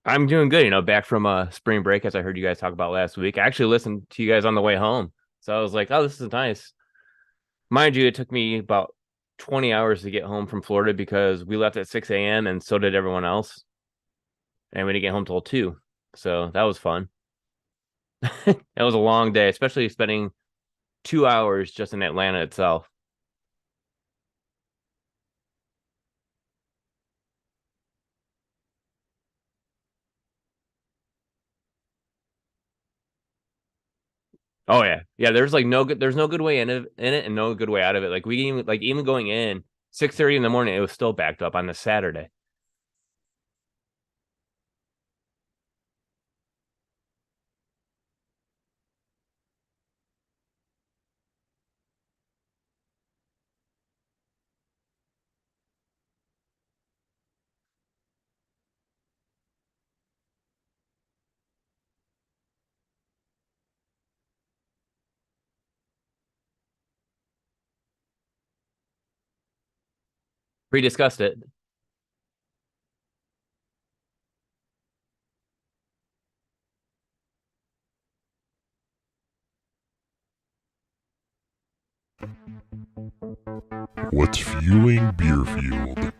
I'm doing good, back from spring break as I heard you guys talk about last week. I actually listened to you guys on the way home. So I was like, oh, this is nice. Mind you, it took me about 20 hours to get home from Florida because we left at 6 a.m. and so did everyone else. And we didn't get home till 2. So that was fun. That was a long day, especially spending 2 hours just in Atlanta itself. Oh yeah. Yeah, there's no good way in it and no good way out of it. Like even going in 6:30 in the morning, it was still backed up on the Saturday. We discussed it. What's fueling Beerfield?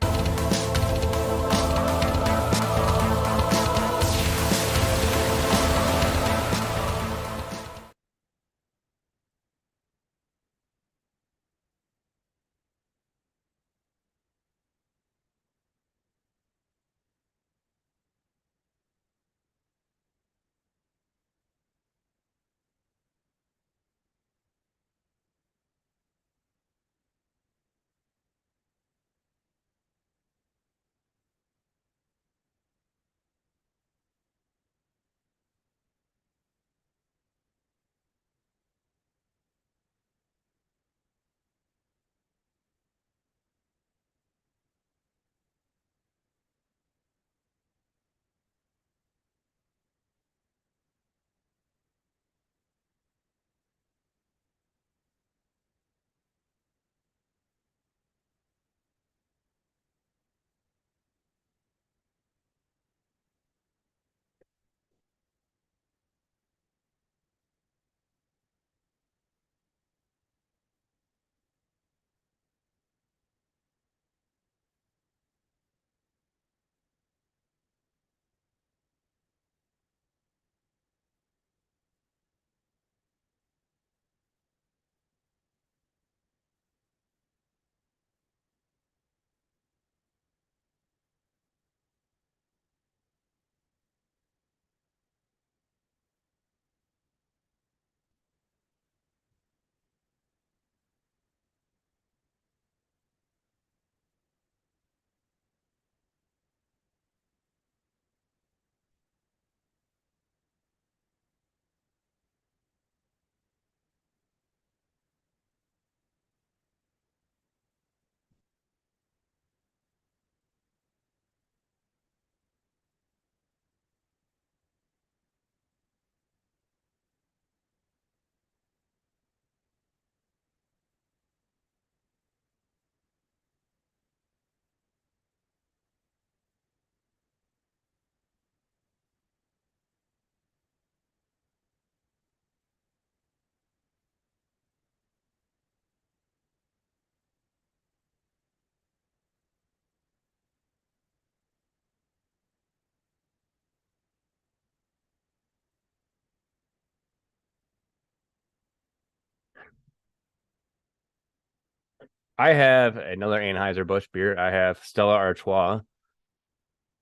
I have another Anheuser-Busch beer. I have Stella Artois.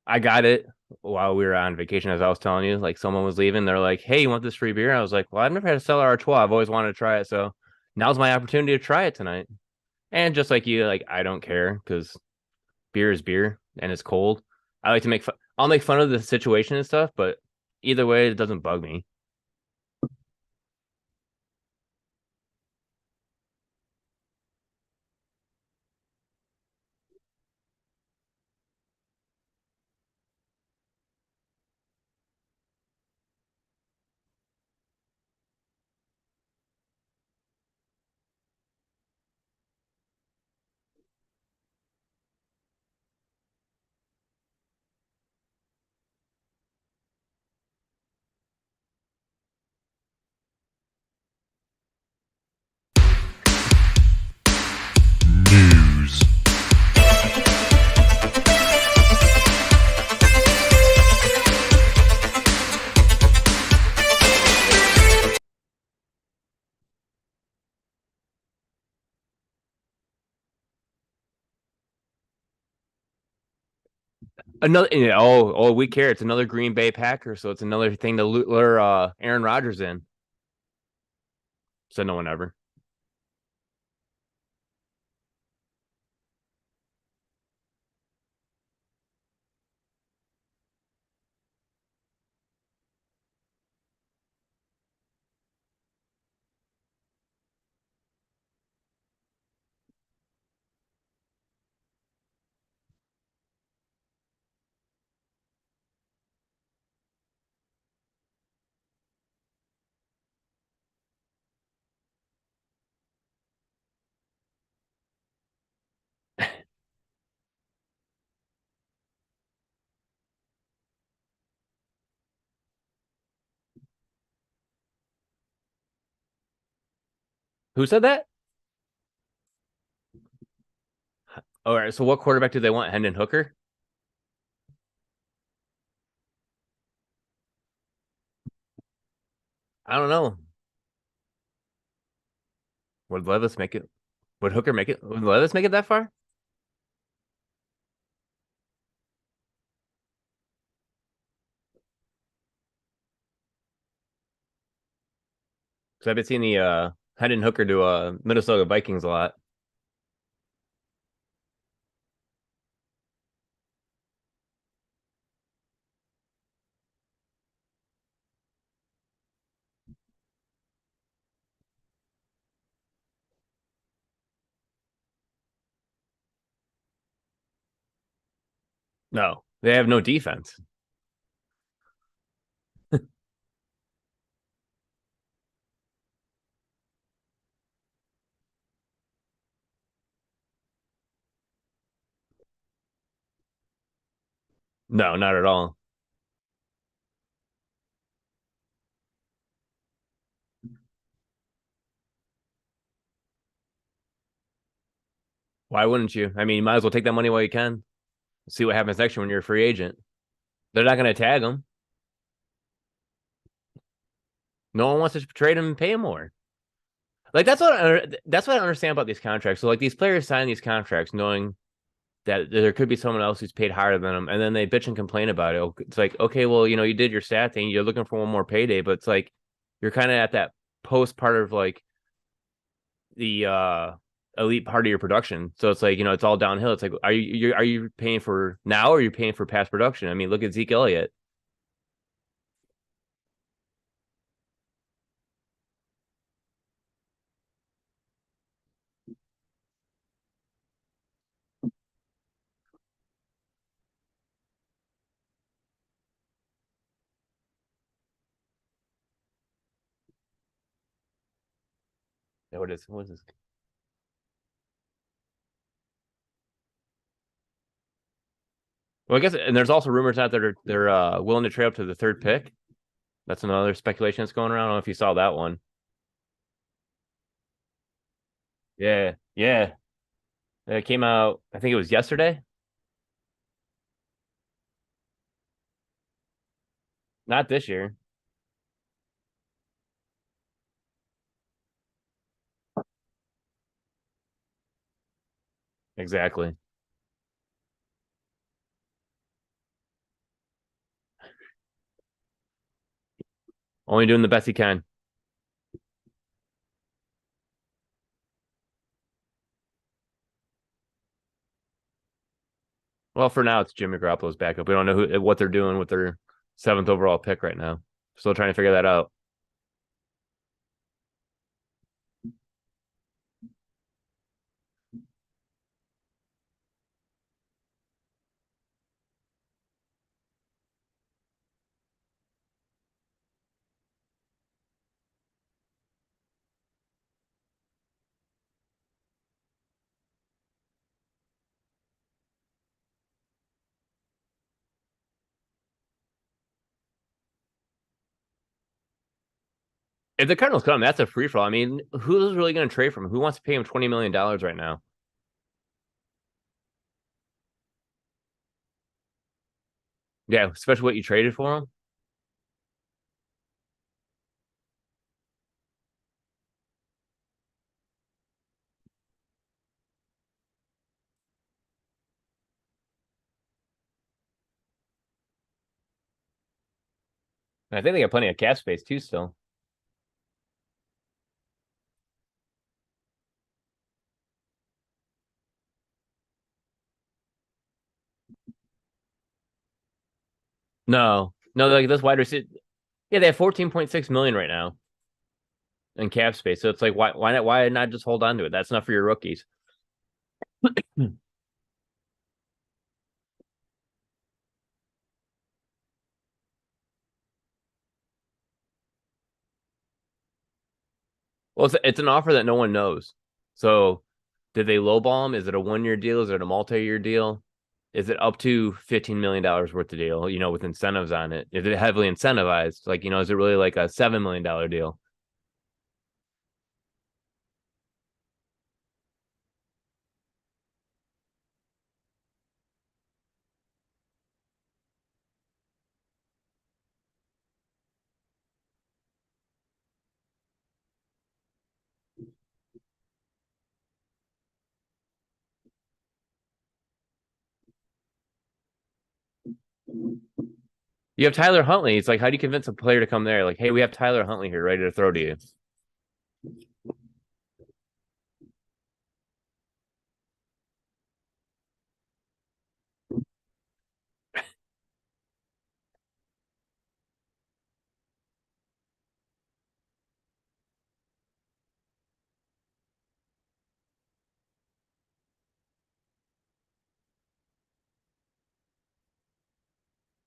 I got it while we were on vacation, as I was telling you. Like someone was leaving, they're like, "Hey, you want this free beer?" I was like, "Well, I've never had a Stella Artois. I've always wanted to try it, so now's my opportunity to try it tonight." And just like you, like I don't care because beer is beer and it's cold. I like to make fun. I'll make fun of the situation and stuff, but either way, it doesn't bug me. Another we care. It's another Green Bay Packer, so it's another thing to lure Aaron Rodgers in. Said no one ever. Who said that? All right. So what quarterback do they want? Hendon Hooker? I don't know. Would Levis make it? Would Hooker make it? Would Levis make it that far? Because I've been seeing the Hendon Hooker to Minnesota Vikings a lot. No, they have no defense. No, not at all. Why wouldn't you? I mean, you might as well take that money while you can. See what happens next year when you're a free agent. They're not going to tag him. No one wants to trade him and pay him more. Like that's what I understand about these contracts. So like these players sign these contracts knowing that there could be someone else who's paid higher than them, and then they bitch and complain about it. It's like, okay, well, you did your stat thing, you're looking for one more payday, but it's like you're kind of at that post part of like the elite part of your production. So it's like, it's all downhill. It's like, are you paying for now or are you paying for past production? I mean, look at Zeke Elliott. What is this? Well, I guess, and there's also rumors out that they're willing to trade up to the third pick. That's another speculation that's going around. I don't know if you saw that one. Yeah, yeah. It came out, I think it was yesterday. Not this year. Exactly. Only doing the best he can. Well, for now, it's Jimmy Garoppolo's backup. We don't know what they're doing with their seventh overall pick right now. Still trying to figure that out. If the Cardinals come, that's a free for all. I mean, who's really going to trade from him? Who wants to pay him $20 million right now? Yeah, especially what you traded for him. I think they got plenty of cap space too still. No, no, like this wide receiver. Yeah, they have 14.6 million right now in cap space. So it's like why not just hold on to it? That's not for your rookies. Well, it's an offer that no one knows. So did they lowball him? Is it a 1 year deal? Is it a multi-year deal? Is it up to $15 million worth of deal, with incentives on it? Is it heavily incentivized? Like, is it really like a $7 million deal? You have Tyler Huntley. It's like, how do you convince a player to come there? Like, hey, we have Tyler Huntley here ready to throw to you.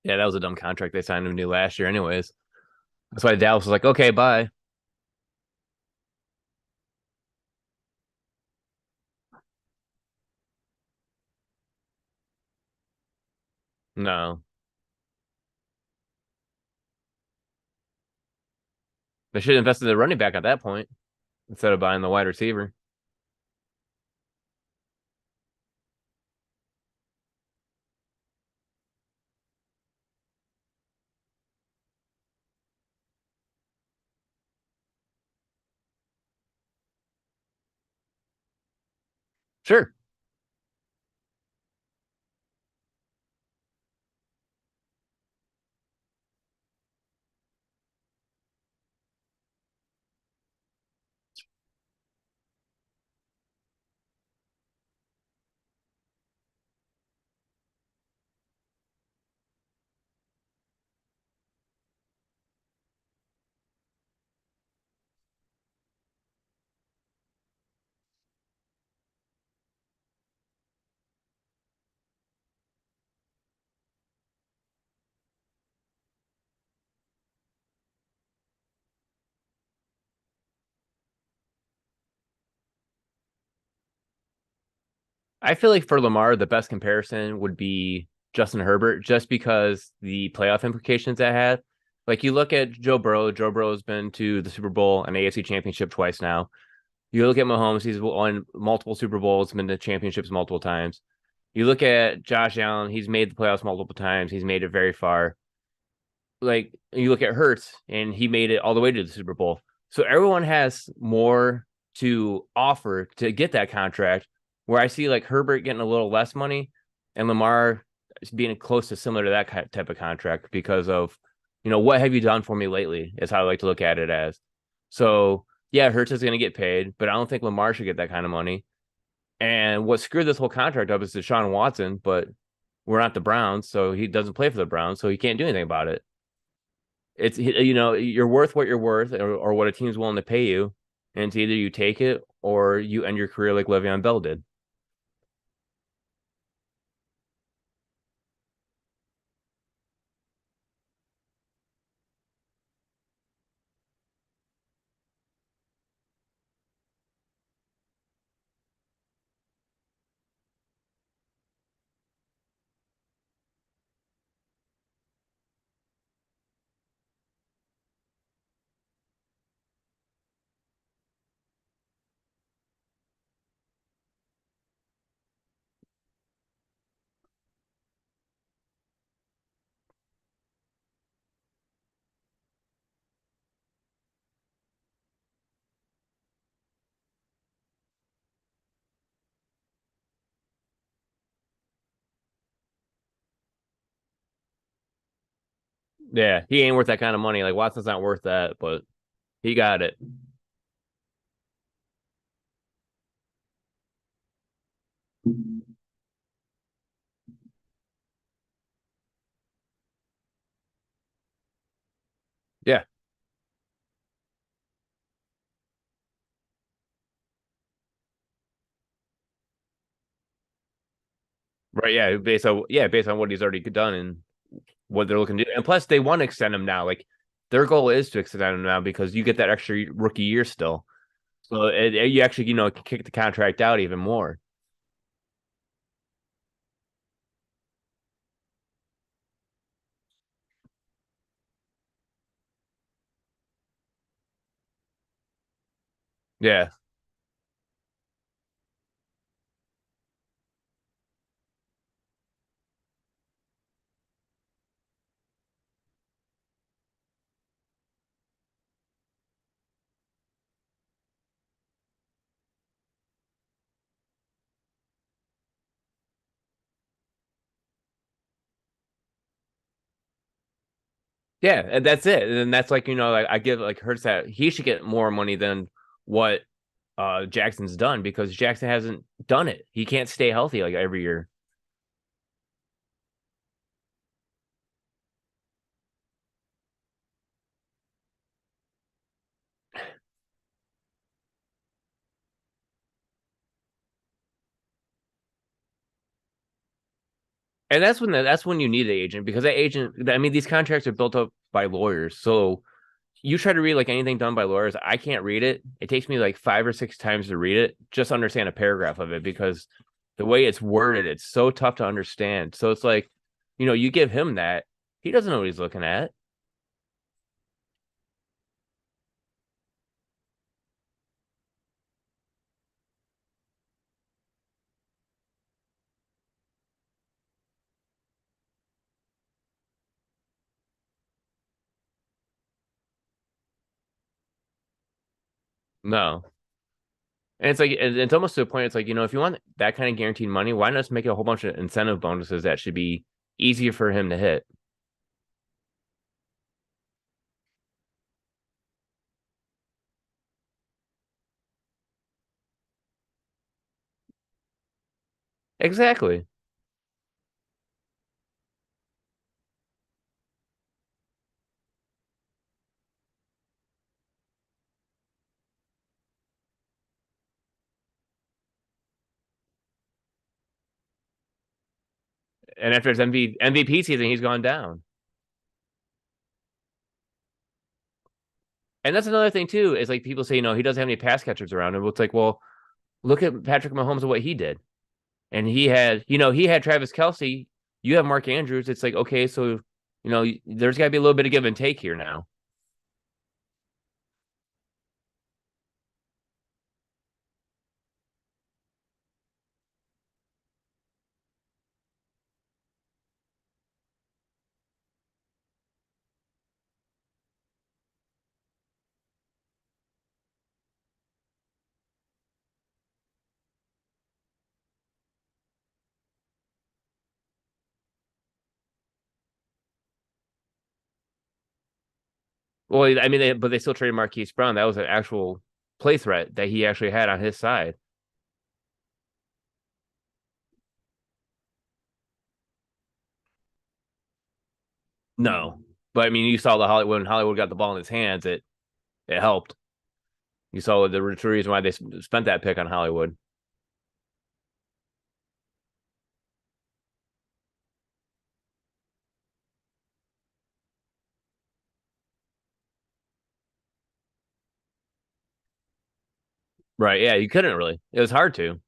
Yeah, that was a dumb contract they signed him to last year, anyways. That's why Dallas was like, okay, bye. No, they should have invested in the running back at that point instead of buying the wide receiver. Sure. I feel like for Lamar, the best comparison would be Justin Herbert, just because the playoff implications that had. Like you look at Joe Burrow. Joe Burrow's been to the Super Bowl and AFC Championship twice now. You look at Mahomes, he's won multiple Super Bowls, been to championships multiple times. You look at Josh Allen, he's made the playoffs multiple times. He's made it very far. Like you look at Hurts, and he made it all the way to the Super Bowl. So everyone has more to offer to get that contract. Where I see like Herbert getting a little less money, and Lamar being close to similar to that type of contract because of, what have you done for me lately? Is how I like to look at it as. So yeah, Hurts is going to get paid, but I don't think Lamar should get that kind of money. And what screwed this whole contract up is Deshaun Watson, but we're not the Browns, so he doesn't play for the Browns, so he can't do anything about it. You're worth what you're worth, or what a team's willing to pay you, and it's either you take it or you end your career like Le'Veon Bell did. Yeah, he ain't worth that kind of money. Like Watson's not worth that, but he got it. Yeah, right. Based on what he's already done and what they're looking to do. And plus, they want to extend him now. Like their goal is to extend him now because you get that extra rookie year still. So you actually, kick the contract out even more. Yeah, yeah, and that's it. And that's like like I give like Hurts that he should get more money than what Jackson's done because Jackson hasn't done it. He can't stay healthy like every year. And that's when you need an agent because that agent. I mean, these contracts are built up by lawyers. So you try to read like anything done by lawyers, I can't read it. It takes me like 5 or 6 times to read it just to understand a paragraph of it because the way it's worded, it's so tough to understand. So it's like, you give him that, he doesn't know what he's looking at. No. And it's like it's almost to a point. It's like if you want that kind of guaranteed money, why not just make a whole bunch of incentive bonuses that should be easier for him to hit? Exactly. And after his MVP season, he's gone down. And that's another thing too. Is like people say, he doesn't have any pass catchers around him. It's like, well, look at Patrick Mahomes and what he did. And he had Travis Kelsey. You have Mark Andrews. It's like, okay, so there's got to be a little bit of give and take here now. Well, I mean, but they still traded Marquise Brown. That was an actual play threat that he actually had on his side. No, but I mean, you saw the Hollywood when Hollywood got the ball in his hands. It helped. You saw the reason why they spent that pick on Hollywood. Right? Yeah, you couldn't really. It was hard to.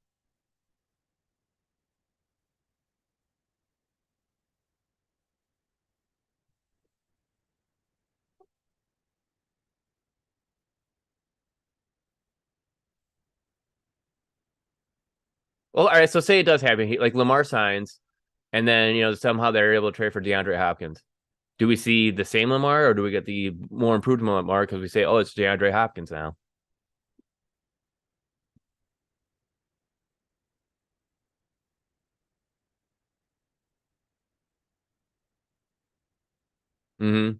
Well, all right. So say it does happen. Like Lamar signs, and then somehow they're able to trade for DeAndre Hopkins. Do we see the same Lamar, or do we get the more improved Lamar because we say, oh, it's DeAndre Hopkins now? Hmm.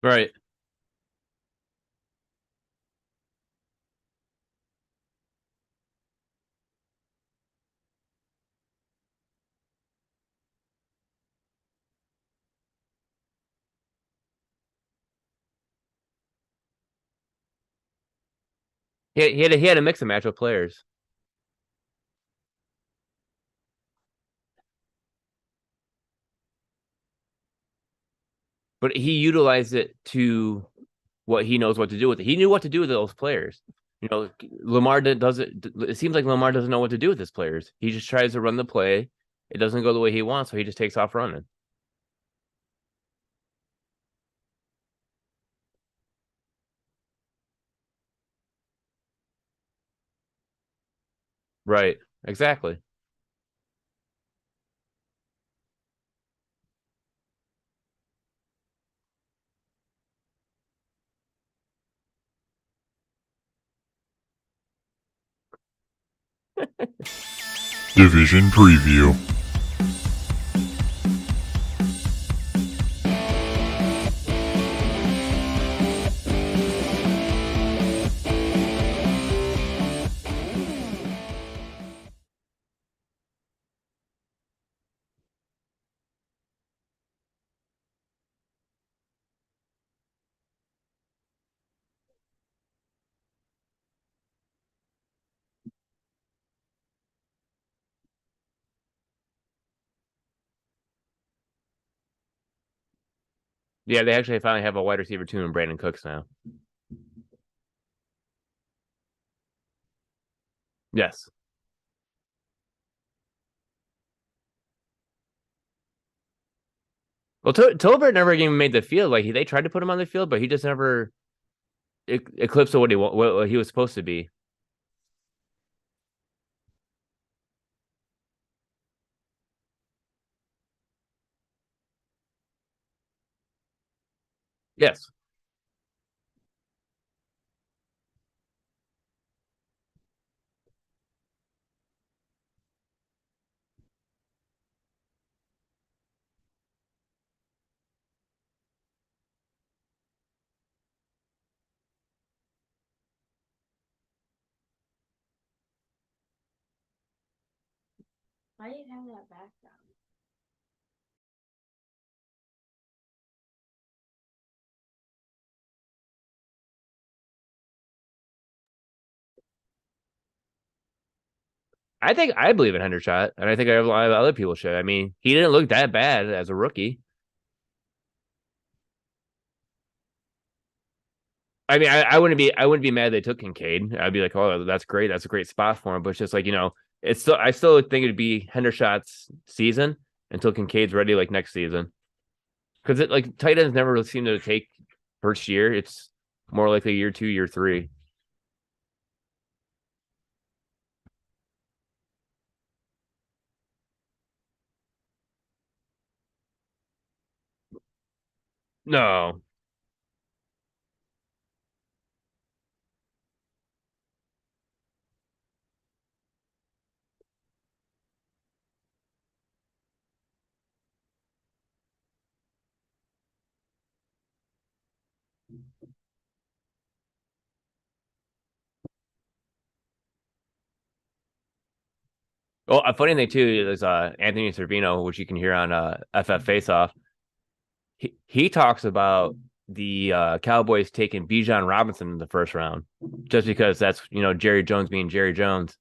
Right. He had a mix and match with players, but he utilized it to what he knows what to do with it. He knew what to do with those players. You know, Lamar does it. It seems like Lamar doesn't know what to do with his players. He just tries to run the play. It doesn't go the way he wants, so he just takes off running. Right. Exactly. Division Preview. Yeah, they actually finally have a wide receiver two in Brandon Cooks now. Yes. Well, Tolbert never even made the field. Like they tried to put him on the field, but he just never eclipsed what he was supposed to be. Yes. I believe in Hendershot, and I think a lot of other people should. I mean, he didn't look that bad as a rookie. I mean, I wouldn't be mad they took Kincaid. I'd be like, oh, that's great. That's a great spot for him. But it's just like, it's still I still think it'd be Hendershot's season until Kincaid's ready like next season. Because it like tight ends never really seem to take first year. It's more likely year two, year three. No. Well, a funny thing too is Anthony Servino, which you can hear on FF Face Off. He talks about the Cowboys taking Bijan Robinson in the first round, just because that's Jerry Jones being Jerry Jones.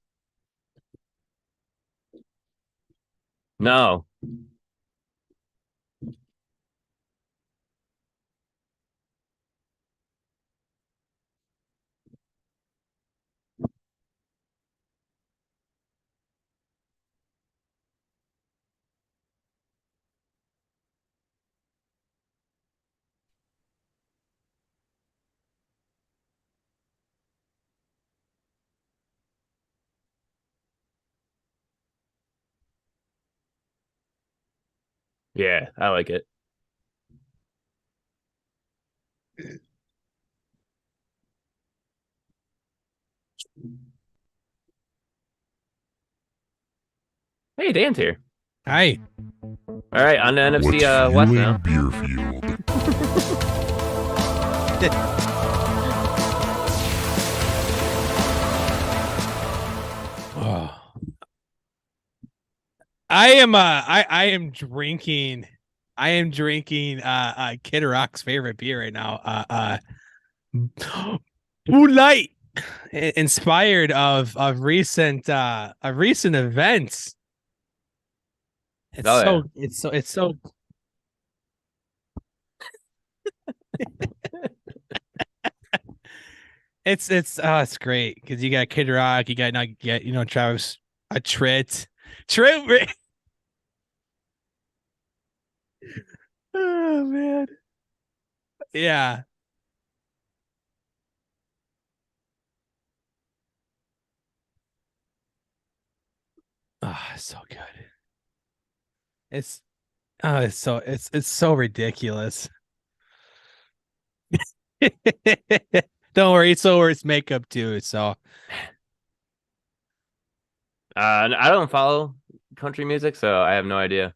No, Yeah, I like it. Hey, Dan's here. Hi. All right, on the NFC What's West fueling now. beer fueled? Oh. I am drinking Kid Rock's favorite beer right now. Blue Light, inspired of recent events. It's Oh yeah. so it's so it's great because you got Kid Rock, you got Travis a Trit. Oh man. Yeah. Oh, so good. It's it's so ridiculous. Don't worry, it's over its makeup too. So I don't follow country music, so I have no idea.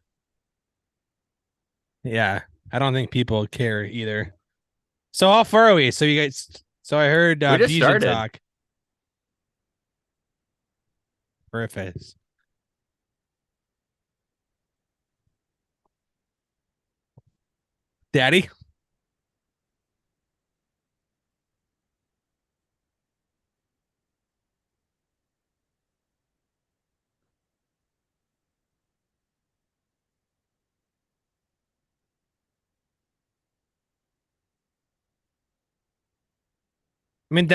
yeah, I don't think people care either. So how far are we? So you guys, so I heard We just Bijan started. talk. Perfect. Daddy? I mean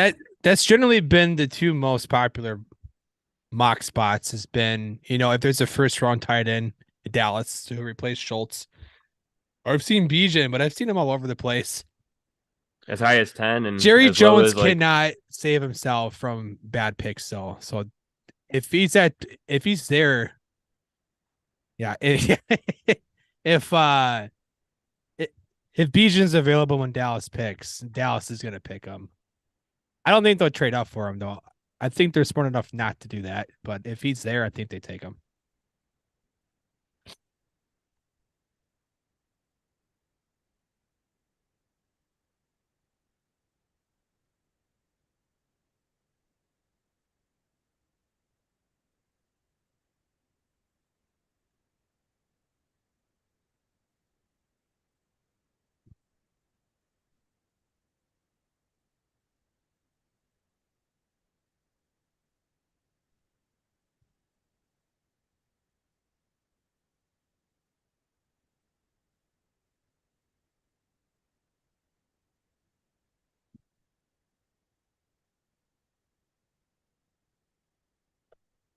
that's generally been the two most popular mock spots has been, if there's a first round tight end, Dallas to replace Schultz. Or I've seen Bijan, but I've seen him all over the place. As high as 10 and Jerry as low Jones as like cannot save himself from bad picks, though. So if he's there, yeah. If uh if Bijan's available when Dallas picks, Dallas is gonna pick him. I don't think they'll trade up for him though. I think they're smart enough not to do that. But if he's there, I think they take him.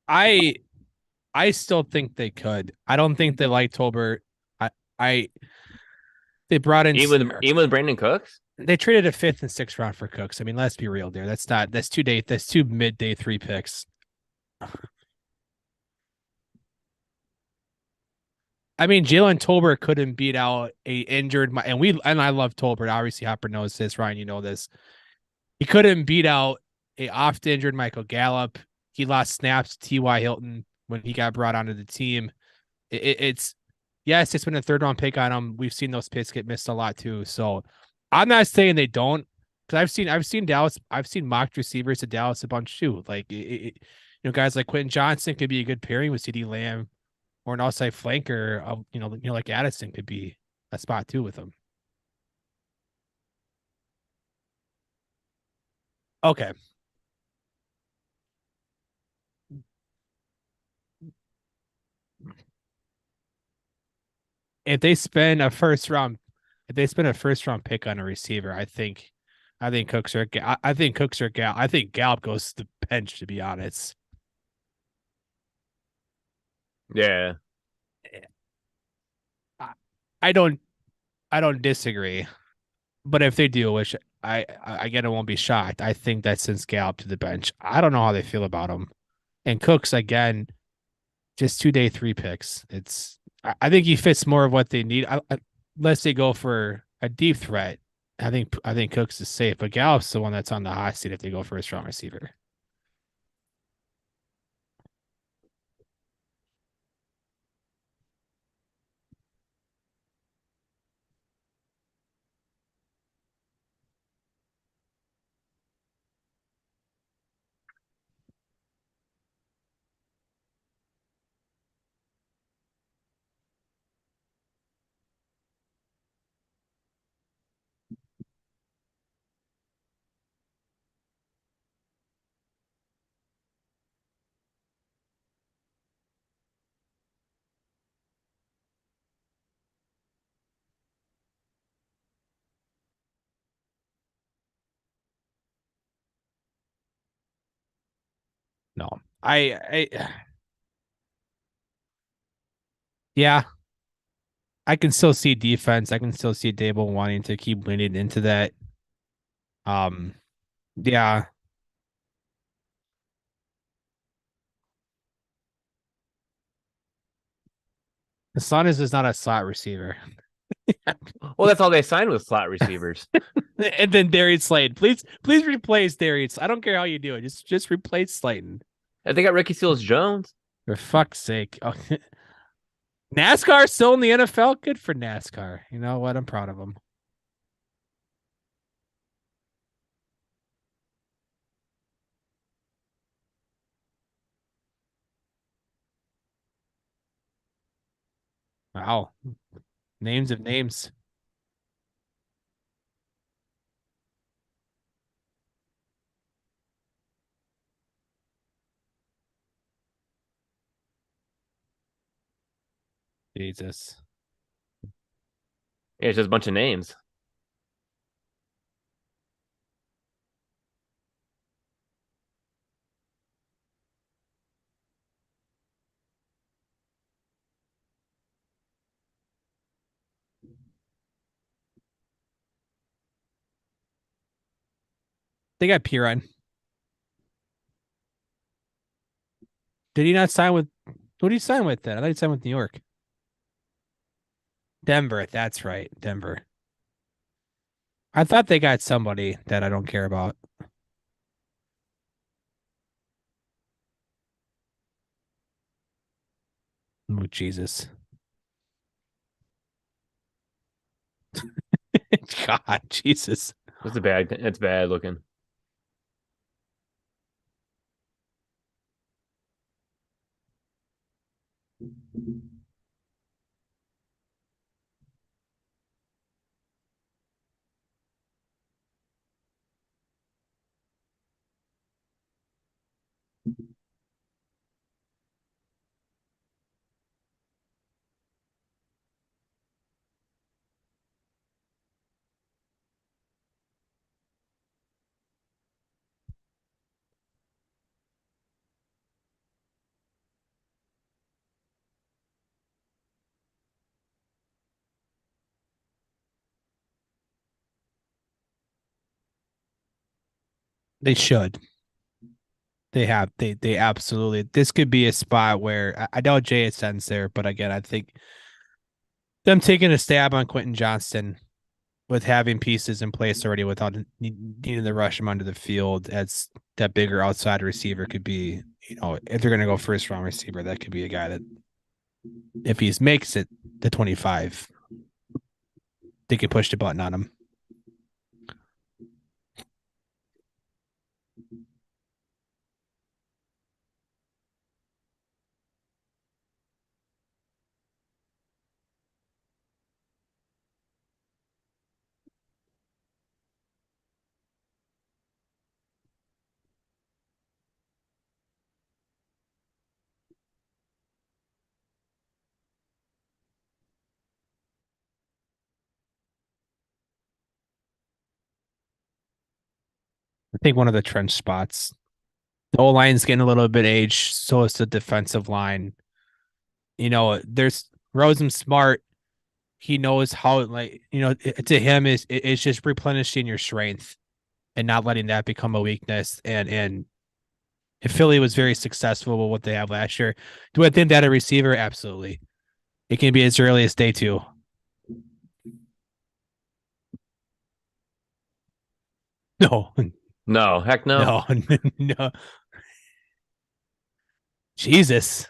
I I still think they could. I don't think they like Tolbert. I they brought in even with Brandon Cooks. they traded a fifth and sixth round for Cooks. I mean, let's be real there. That's two mid day three picks. I mean, Jalen Tolbert couldn't beat out a injured and I love Tolbert. Obviously, Hopper knows this. Ryan, you know this. He couldn't beat out a oft injured Michael Gallup. He lost snaps to T.Y. Hilton when he got brought onto the team. It's yes, it's been a third round pick on him. We've seen those picks get missed a lot too. So I'm not saying they don't, because I've seen Dallas. I've seen mocked receivers to Dallas a bunch too. Like guys like Quentin Johnson could be a good pairing with CeeDee Lamb, or an outside flanker of like Addison could be a spot too with him. Okay. If they spend a first round if they spend a first round pick on a receiver, I think Cooks or I think Cooks or Gal I think Gallup goes to the bench, to be honest. Yeah. I, I don't I don't disagree. But if they do, which I again, I won't be shocked. I think that sends Gallup to the bench. I don't know how they feel about him. And Cooks again, just 2 day 3 picks. I think he fits more of what they need. Unless they go for a deep threat, I think Cooks is safe, but Gallup's the one that's on the hot seat if they go for a strong receiver. No, yeah, I can still see defense. I can still see Dable wanting to keep leaning into that. Um, yeah, the Sun is not a slot receiver. Well, that's all they signed with slot receivers. And then Darius Slayton. Please replace Darius. I don't care how you do it. Just replace Slayton. And they got Ricky Seals Jones. For fuck's sake. Oh, NASCAR still in the NFL? Good for NASCAR. You know what? I'm proud of them. Wow. Names of names. Jesus. Yeah, it's just a bunch of names. They got Piran. Did he not sign with who did he sign with then? I thought he signed with New York. Denver. That's right. Denver. I thought they got somebody that I don't care about. Oh, Jesus. God, Jesus. It's bad looking. They should. They absolutely. This could be a spot where I know JSN's there, but again, I think them taking a stab on Quentin Johnston with having pieces in place already without needing to rush him onto the field as that bigger outside receiver could be, if they're going to go first round receiver, that could be a guy that if he makes it to 25, they could push the button on him. I think one of the trench spots. The O line's getting a little bit aged, so is the defensive line. There's Rosen Smart. He knows how, to him it's just replenishing your strength and not letting that become a weakness. And if Philly was very successful with what they have last year, do I think that a receiver? Absolutely. It can be as early as day 2. No, No, heck no. no, no. Jesus.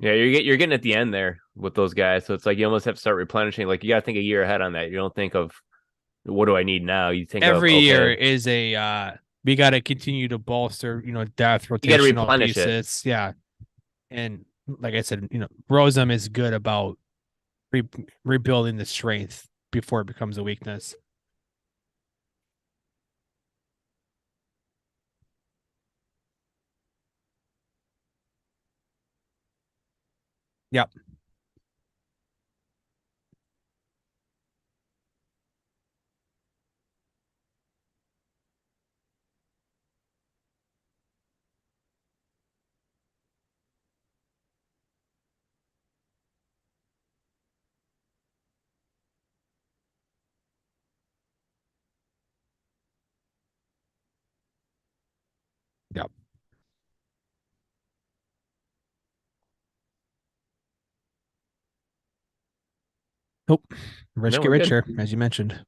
Yeah, you're getting at the end there with those guys, so it's like you almost have to start replenishing. Like you got to think a year ahead on that. You don't think of what do I need now. You think of Every year okay, is we got to continue to bolster, depth you got to rotational replenish it. pieces. Yeah. And like I said, Rosem is good about rebuilding the strength before it becomes a weakness. Yep. Yep. Nope. Rich No, get we're good. richer, as you mentioned.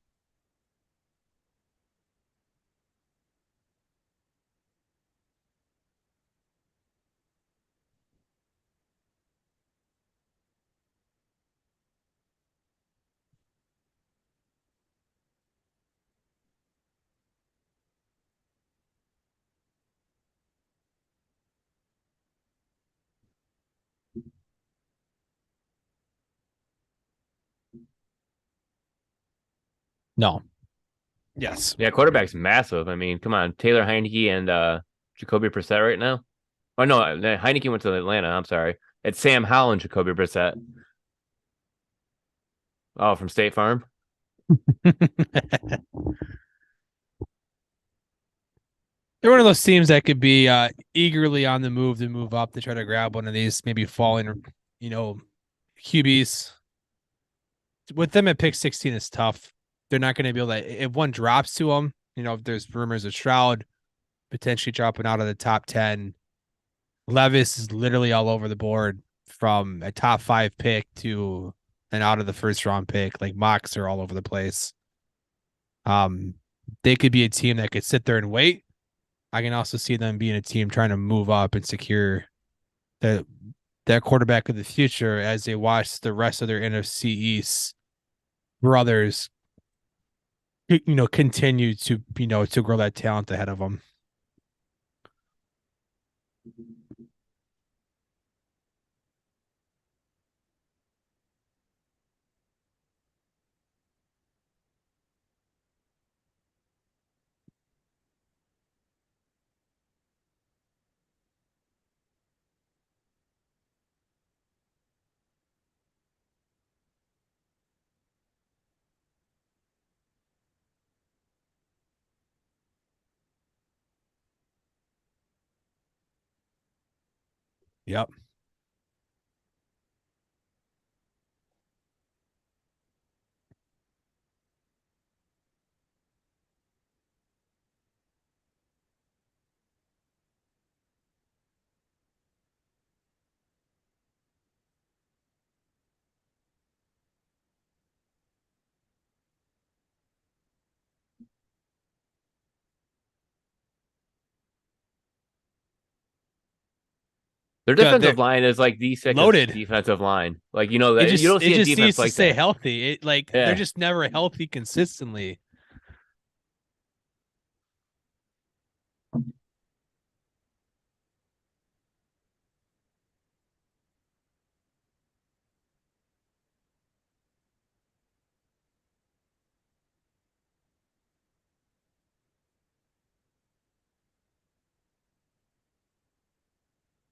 No. Yes. Yeah, quarterback's massive. I mean, come on, Taylor Heineke and Jacoby Brissett right now. Oh no, Heineke went to Atlanta. I'm sorry. It's Sam Howell and Jacoby Brissett. Oh, from State Farm. They're one of those teams that could be eagerly on the move to move up to try to grab one of these maybe falling, QBs. With them at pick 16 is tough. They're not going to be able to, if one drops to them, if there's rumors of Stroud potentially dropping out of the top 10, Levis is literally all over the board from a top 5 pick to an out of the first round pick. Like mocks are all over the place. Um, they could be a team that could sit there and wait. I can also see them being a team trying to move up and secure the that quarterback of the future as they watch the rest of their NFC East brothers, continue to grow that talent ahead of them. Yep. Their Yeah, they're defensive line is like the sickest loaded. defensive line. Like you know It that you just don't it see a just defense needs to like stay that. healthy. They're Yeah, just never healthy consistently.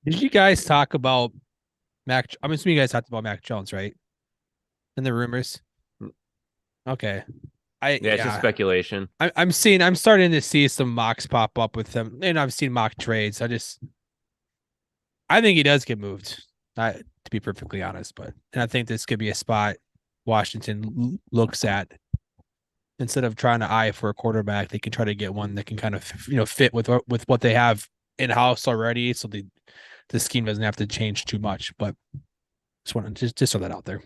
Did you guys talk about Mac? I'm assuming you guys talked about Mac Jones, right? In the rumors. Okay. Yeah, it's just speculation. I'm starting to see some mocks pop up with him, and I've seen mock trades. I think he does get moved. To be perfectly honest, and I think this could be a spot Washington looks at instead of trying to eye for a quarterback. They can try to get one that can kind of fit with what they have in house already, so the scheme doesn't have to change too much. But just want to just throw that out there.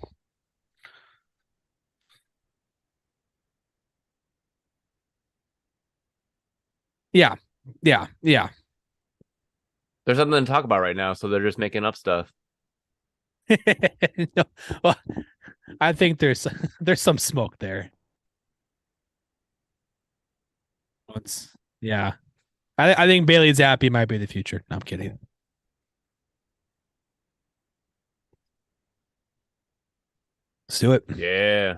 Yeah, yeah. There's something to talk about right now, so they're just making up stuff. No, well, I think there's some smoke there. Yeah. I think Bailey Zappi might be the future. No, I'm kidding. Let's do it. Yeah.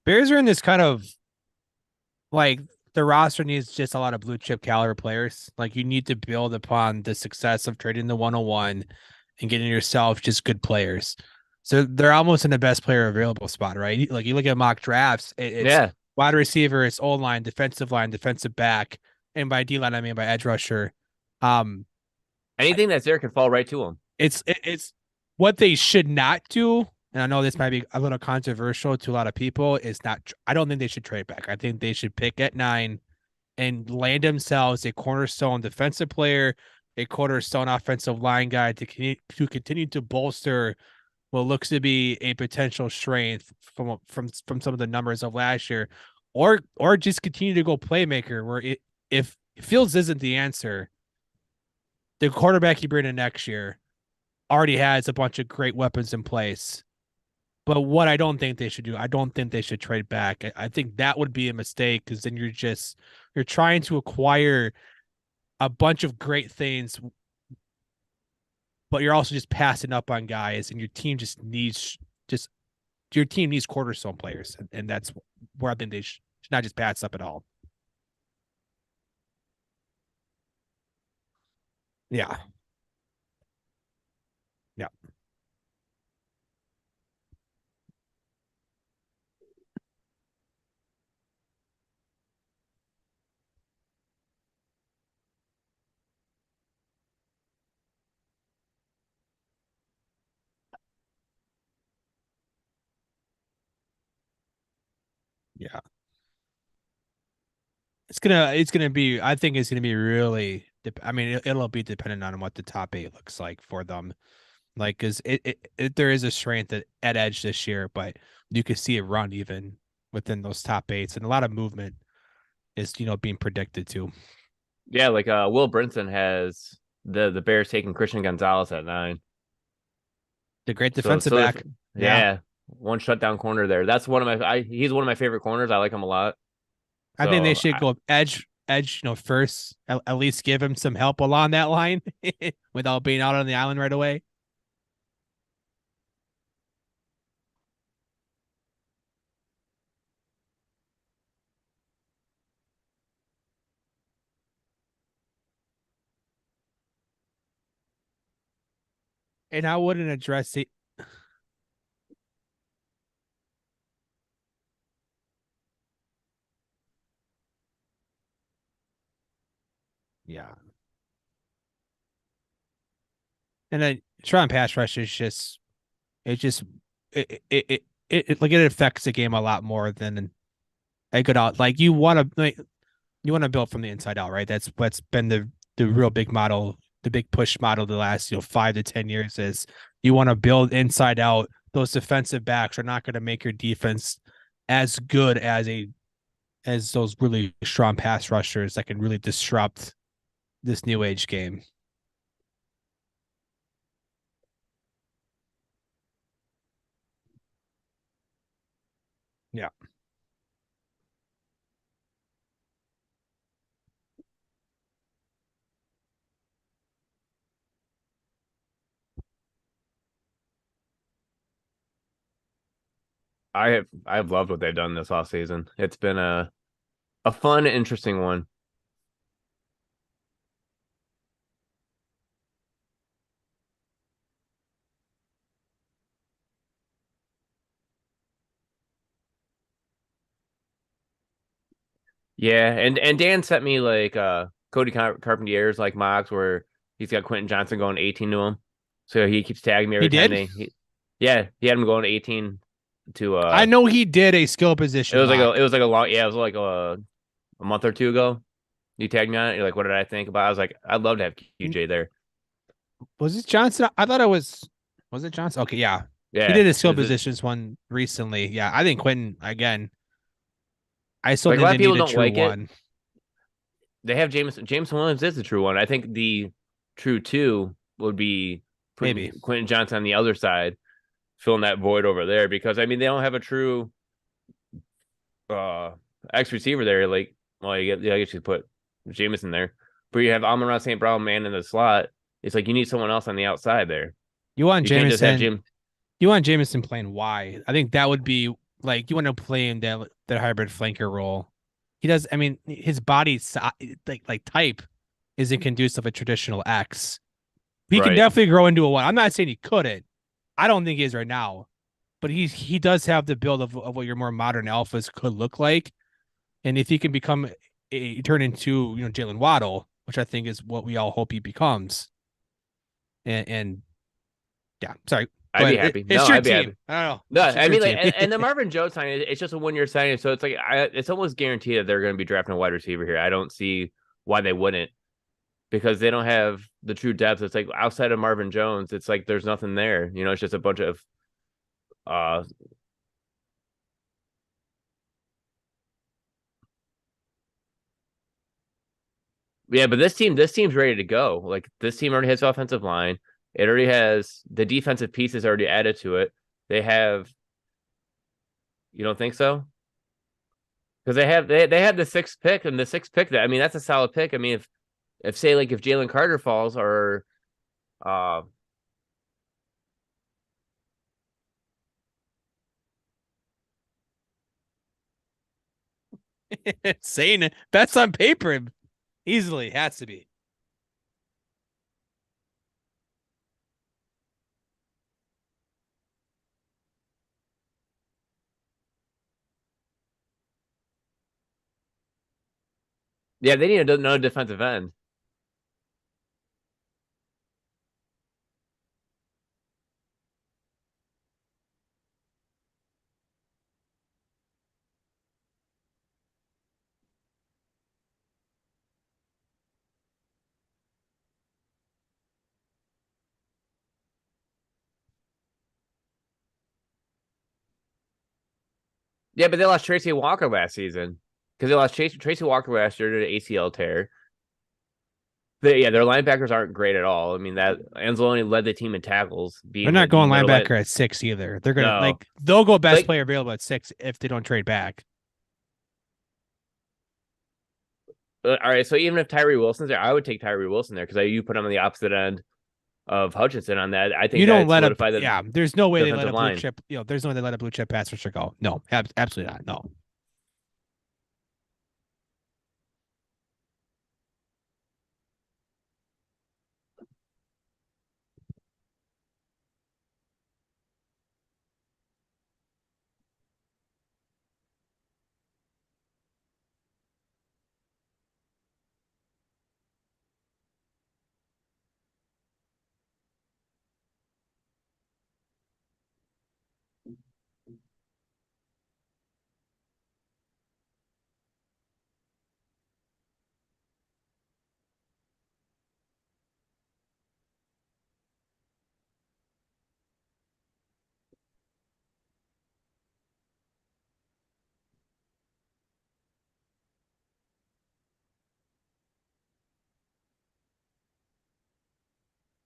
Bears are in this kind of like the roster needs just a lot of blue chip caliber players. Like you need to build upon the success of trading the 101 and getting yourself just good players. So they're almost in the best player available spot, right? Like you look at mock drafts, it's Yeah. wide receiver, it's O line, defensive back, and by D line I mean by edge rusher. Um, Anything that's there can fall right to them. it's what they should not do. And I know this might be a little controversial to a lot of people. Is not. I don't think they should trade back. I think they should pick at 9 and land themselves a cornerstone defensive player, a cornerstone offensive line guy to continue to bolster what looks to be a potential strength from some of the numbers of last year, or just continue to go playmaker. If Fields isn't the answer, the quarterback you bring in next year already has a bunch of great weapons in place. But what I don't think they should do, I don't think they should trade back. I think that would be a mistake because then you're trying to acquire a bunch of great things, but you're also just passing up on guys, and just your team needs cornerstone players, and that's where I think they should not just pass up at all. Yeah, yeah. Yeah. It's gonna be, I think it's gonna be really I mean it'll be dependent on what the top eight looks like for them. Like, cause there is a strength at edge this year, but you can see it run even within those top eights, and a lot of movement is being predicted too. Yeah, like Will Brinson has the Bears taking Christian Gonzalez at 9. The great So defensive so back. Yeah. yeah, one shutdown corner there. That's one of my he's one of my favorite corners. I like him a lot. I think they So should go edge, first. At least give him some help along that line without being out on the island right away. And I wouldn't address it. Yeah. And then trying pass rush is just it just like it affects the game a lot more than a good out. Like you want to build from the inside out, right? That's been the real big model, the big push model the last 5 to 10 years is you want to build inside out. Those defensive backs are not going to make your defense as good as those really strong pass rushers that can really disrupt this new age game. Yeah. I've loved what they've done this off season. It's been a fun, interesting one. Yeah, and Dan sent me like Cody Carpentier's like mocks where he's got Quentin Johnson going 18 to him. So he keeps tagging me He every time did. yeah, he had him going 18 to I know he did a skill position it mock. was like a long, yeah, it was like a month or two ago. You tagged me on it. You're like, what did I think about it? I was like, I'd love to have QJ there. Was it Johnson? I thought it was it Johnson? Okay, yeah. He Yeah. did a skill positions one recently. Yeah, I think Quentin again. I still Like a think lot they of need people a don't true like it. one. They have James Williams is the true one. I think the true two would be putting Maybe. Quentin Johnson on the other side, filling that void over there because I mean they don't have a true uh X receiver there. Like, well, I guess you put Jameson there, but you have Amon-Ra St. Brown man in the slot. It's like you need someone else on the outside there. You want You can't just have Jameson. Jim. You want Jameson playing Y. I think that would be like you want to play in that hybrid flanker role. He does. I mean, his body like type isn't conducive a traditional X. He can Right. definitely grow into a one. I'm not saying he couldn't. I don't think he is right now, but he does have the build of what your more modern alphas could look like. And if he can turn into Jalen Waddle, which I think is what we all hope he becomes. And yeah, sorry, go I'd be ahead. happy. It's No, your I'd be team. happy. I don't know. No, It's I your mean, like, team. and the Marvin Jones signing, it's just a 1 year signing, so it's like it's almost guaranteed that they're going to be drafting a wide receiver here. I don't see why they wouldn't because they don't have the true depth. It's like outside of Marvin Jones, it's like there's nothing there. It's just a bunch of uh yeah, but this team's ready to go. Like this team already has offensive line. It already has the defensive pieces already added to it. They have you don't think so? Because they have the sixth pick and the sixth pick that I mean that's a solid pick. I mean if say like if Jalen Carter falls or uh Saying it. That's on paper. Easily has to be. yeah, they need another defensive end. Yeah, but they lost Tracy Walker last season because they lost Tracy Walker last year to the ACL tear. Their linebackers aren't great at all. I mean, that Anzalone led the team in tackles, They're being not the going middle linebacker at 6 either. They're gonna no, they'll go best like player available at 6 if they don't trade back. all right. So even if Tyree Wilson's there, I would take Tyree Wilson there because you put him on the opposite end of Hutchinson on that. I think You don't that let a solidified the there's no way they let defensive a blue line. chip, there's no way they let a blue chip pass rusher go. No, absolutely not. No.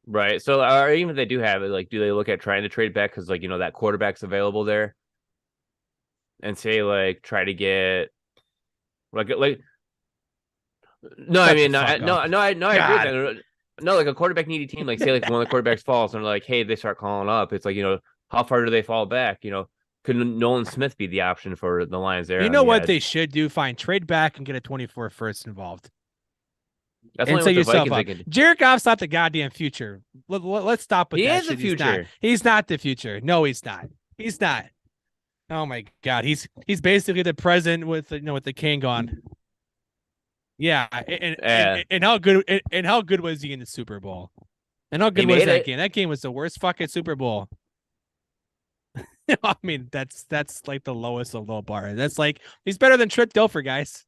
Right. So, or even if they do have it, like, do they look at trying to trade back because, like, that quarterback's available there, and say, like, try to get like no, I Shut the mean, fuck up. I agree with that. No, like a quarterback needy team, like say like one of the quarterbacks falls and like, hey, they start calling up. It's like, how far do they fall back? Could Nolan Smith be the option for the Lions there You on know the what edge? they should do? Fine, trade back and get a 24 first involved. That's And only set what the yourself Vikings they up. can do. Jared Goff's not the goddamn future. Let's stop with He that is the shit. He's not. future. He's not the future. No, he's not. He's not. Oh my god, he's basically the present with with the king gone. Yeah, and how good and how good was he in the Super Bowl? And how He good was made that it. game? That game was the worst fucking Super Bowl. I mean, that's like the lowest of low bar. That's like he's better than Trent Dilfer, guys.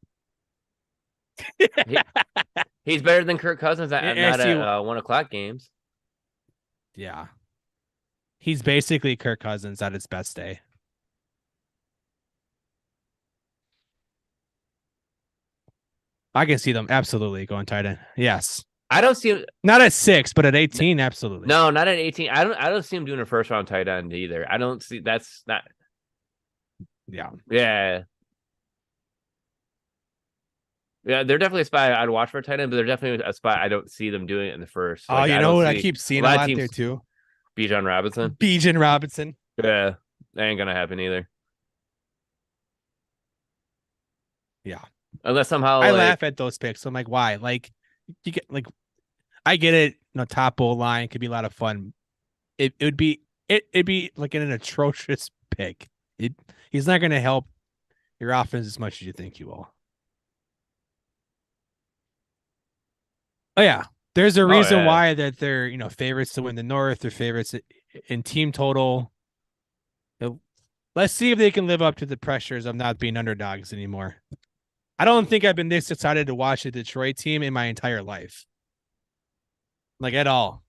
He's better than Kirk Cousins at not See, at 1 o'clock games. yeah, he's basically Kirk Cousins at his best day. I can see them absolutely going tight end. Yes. I don't see him. Not at 6, but at 18, absolutely. No, not at 18. I don't see him doing a first round tight end either. I don't see that's not. Yeah. Yeah. Yeah, they're definitely a spot I'd watch for a tight end, but they're definitely a spot I don't see them doing it in the first. Oh, Like, you I know don't what? I see keep seeing a a lot of lot teams. there too. Bijan Robinson. Bijan Robinson. Yeah, that ain't gonna happen either. Yeah. Unless somehow I like laugh at those picks. I'm like, why? Like, you get like, I get it. Top O line could be a lot of fun. It'd be like an atrocious pick. He's not going to help your offense as much as you think he will. Oh yeah, there's a reason why that they're favorites to win the North. They're favorites in team total. Let's see if they can live up to the pressures of not being underdogs anymore. I don't think I've been this excited to watch a Detroit team in my entire life. Like at all.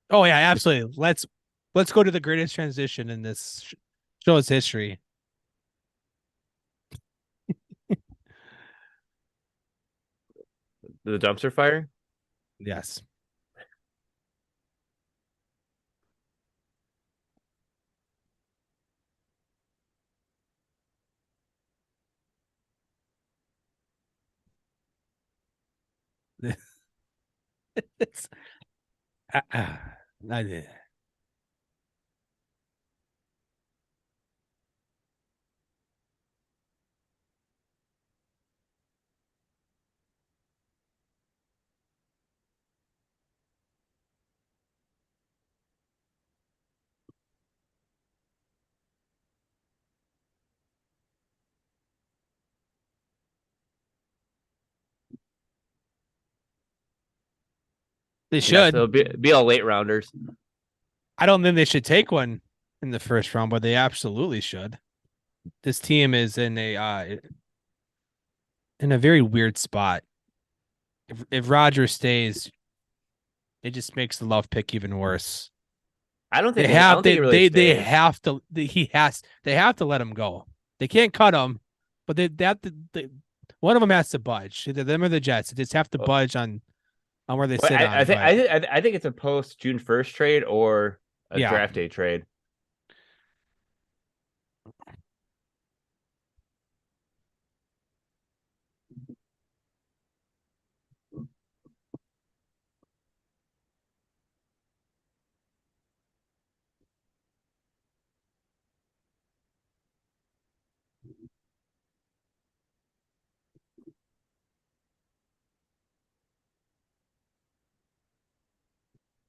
Oh yeah, absolutely. Let's go to the greatest transition in this show's history. the dumpster fire. Yes. It's I did. They Yeah, should. so be all late rounders. I don't think they should take one in the first round, but they absolutely should. This team is in a very weird spot. If Roger stays, it just makes the love pick even worse. I don't They think I have don't think they it really they stays. have to they have to let him go. They can't cut him, but one of them has to budge. Either them or the Jets. They just have to budge on where they But sit I on. think But I think it's a post June 1st trade or a yeah, draft day trade.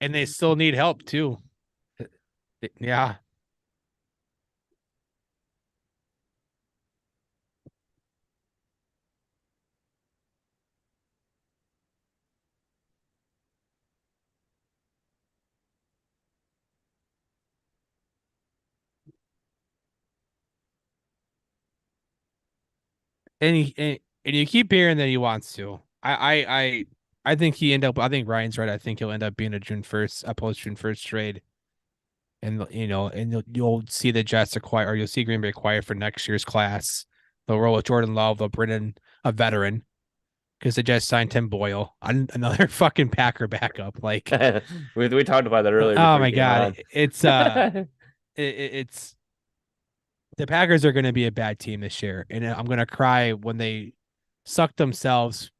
and they still need help too. Yeah. And you keep hearing that he wants to. I think he end up. I think Ryan's right. I think he'll end up being a post June 1st trade, and and you'll see the Jets acquire, or you'll see Green Bay acquire for next year's class. They'll roll with Jordan Love. They'll bring in a veteran because they just signed Tim Boyle, another fucking Packer backup. Like, We talked about that earlier oh before you my came god, on. it's the Packers are going to be a bad team this year, and I'm going to cry when they suck themselves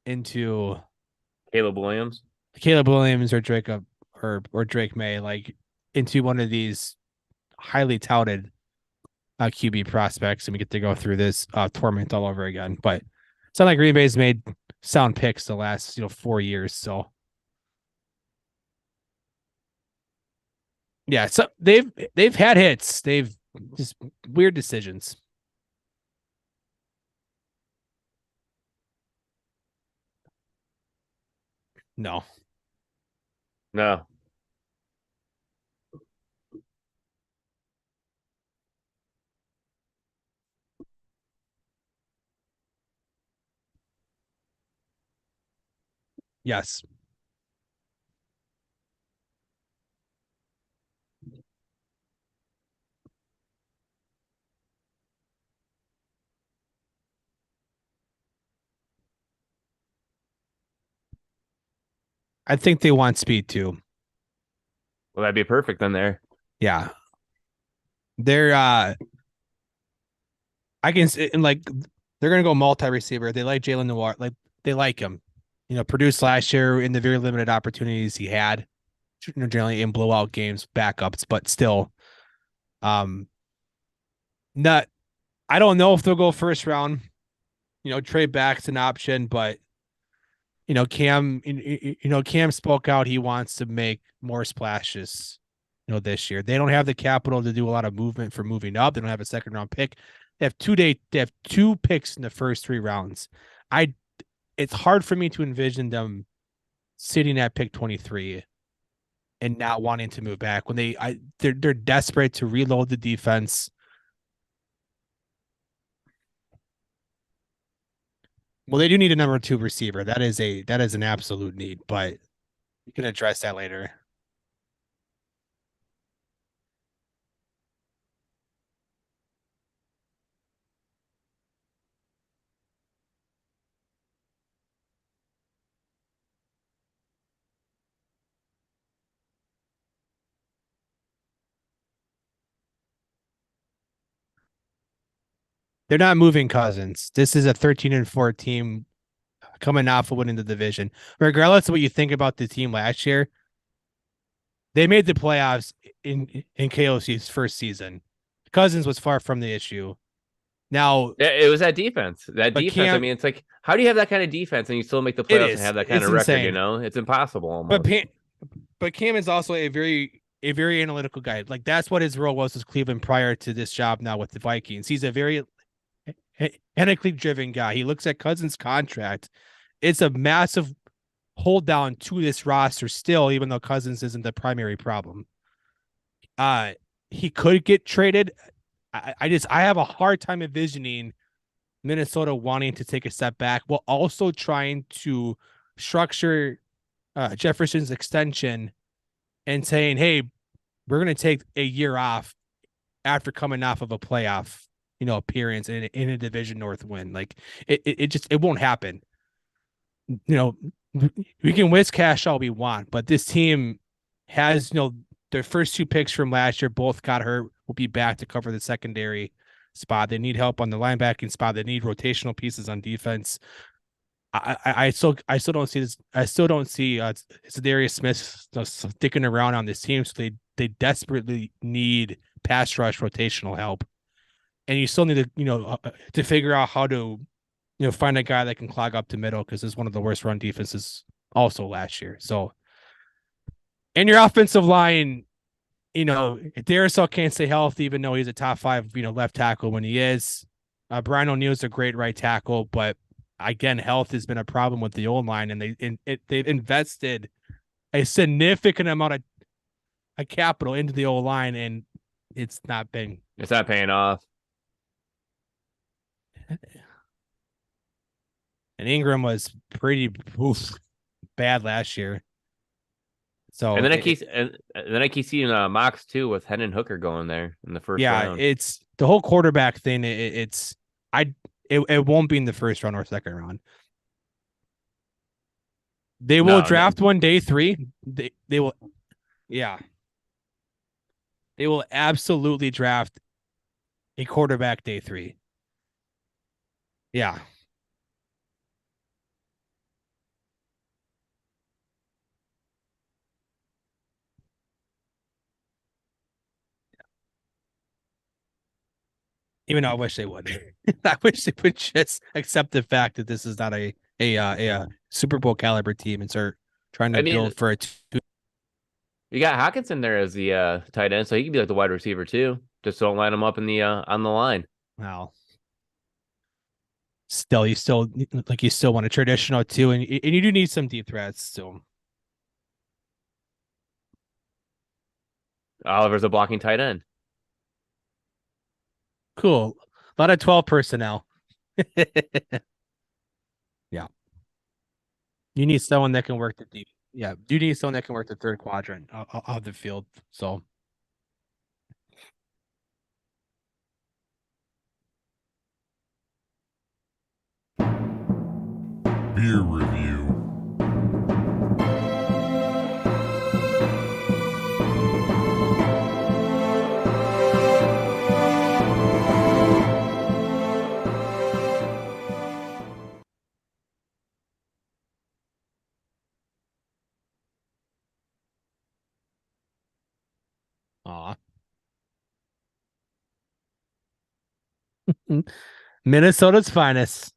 into Caleb Williams. Caleb Williams or Drake or Drake May, like into one of these highly touted QB prospects, and we get to go through this torment all over again. But it's not like Green Bay's made sound picks the last 4 years, so yeah. So they've had hits, they've just weird decisions. No. No. Yes. I think they want speed too. Well, that'd be perfect then there. Yeah. They're I can and like they're gonna go multi-receiver. They like Jalen Noir, like they like him. Produced last year in the very limited opportunities he had, generally in blowout games, backups, but still, not. I don't know if they'll go first round. Trade back's an option, but Cam spoke out. He wants to make more splashes. This year they don't have the capital to do a lot of movement for moving up. They don't have a second round pick. They have two picks in the first 3 rounds. It's hard for me to envision them sitting at pick 23 and not wanting to move back when they're desperate to reload the defense. Well, they do need a number 2 receiver. That is an absolute need, but you can address that later. They're not moving Cousins. This is a 13-4 team coming off of winning the division. Regardless of what you think about the team last year, they made the playoffs in KOC's first season. Cousins was far from the issue. Now, it was that defense. That defense. I mean, it's like, how do you have that kind of defense and you still make the playoffs and have that kind of record? Insane. It's impossible almost. But Cam is also a very analytical guy. Like that's what his role was with Cleveland prior to this job now with the Vikings. He's a very analytically driven guy. He looks at Cousins' contract. It's a massive hold down to this roster still, even though Cousins isn't the primary problem. He could get traded. I have a hard time envisioning Minnesota wanting to take a step back while also trying to structure Jefferson's extension and saying, hey, we're going to take a year off after coming off of a playoff, appearance in a division north win. Like it just, it won't happen. We can whiz cash all we want, but this team has, their first two picks from last year both got hurt. Will be back to cover the secondary spot. They need help on the linebacking spot. They need rotational pieces on defense. I still don't see this. I still don't see Darius Smith sticking around on this team. So they desperately need pass rush rotational help, and you still need to to figure out how to find a guy that can clog up the middle because it's one of the worst run defenses also last year. So, and your offensive line, Darisaw can't stay healthy, even though he's a top 5, left tackle when he is. Brian O'Neill's a great right tackle, but again, health has been a problem with the old line, and they've invested a significant amount of capital into the old line, and it's not paying off. And Ingram was pretty bad last year. So and then I keep seeing mocks too with Hendon Hooker going there in the first round. It's the whole quarterback thing. It won't be in the first round or second round. They will draft one day 3. They will, yeah. They will absolutely draft a quarterback day 3. Yeah. Even though I wish they would. I wish they would just accept the fact that this is not a Super Bowl caliber team and start trying to build for a You got Hawkinson there as the tight end, so he can be like the wide receiver too. Just don't line him up in the on the line. Wow. Still, you still want a traditional too, and you do need some deep threats still. Oliver's a blocking tight end. Cool. A lot of 12 personnel. Yeah. You need someone that can work the deep. Yeah. You need someone that can work the third quadrant of the field. So. Beer review. Aw. Minnesota's finest.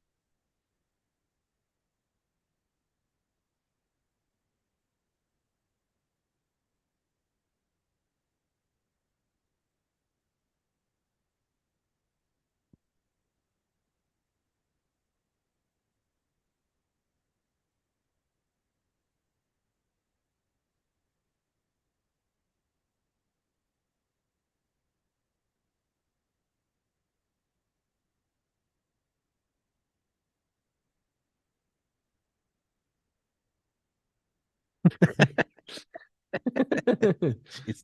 Jesus.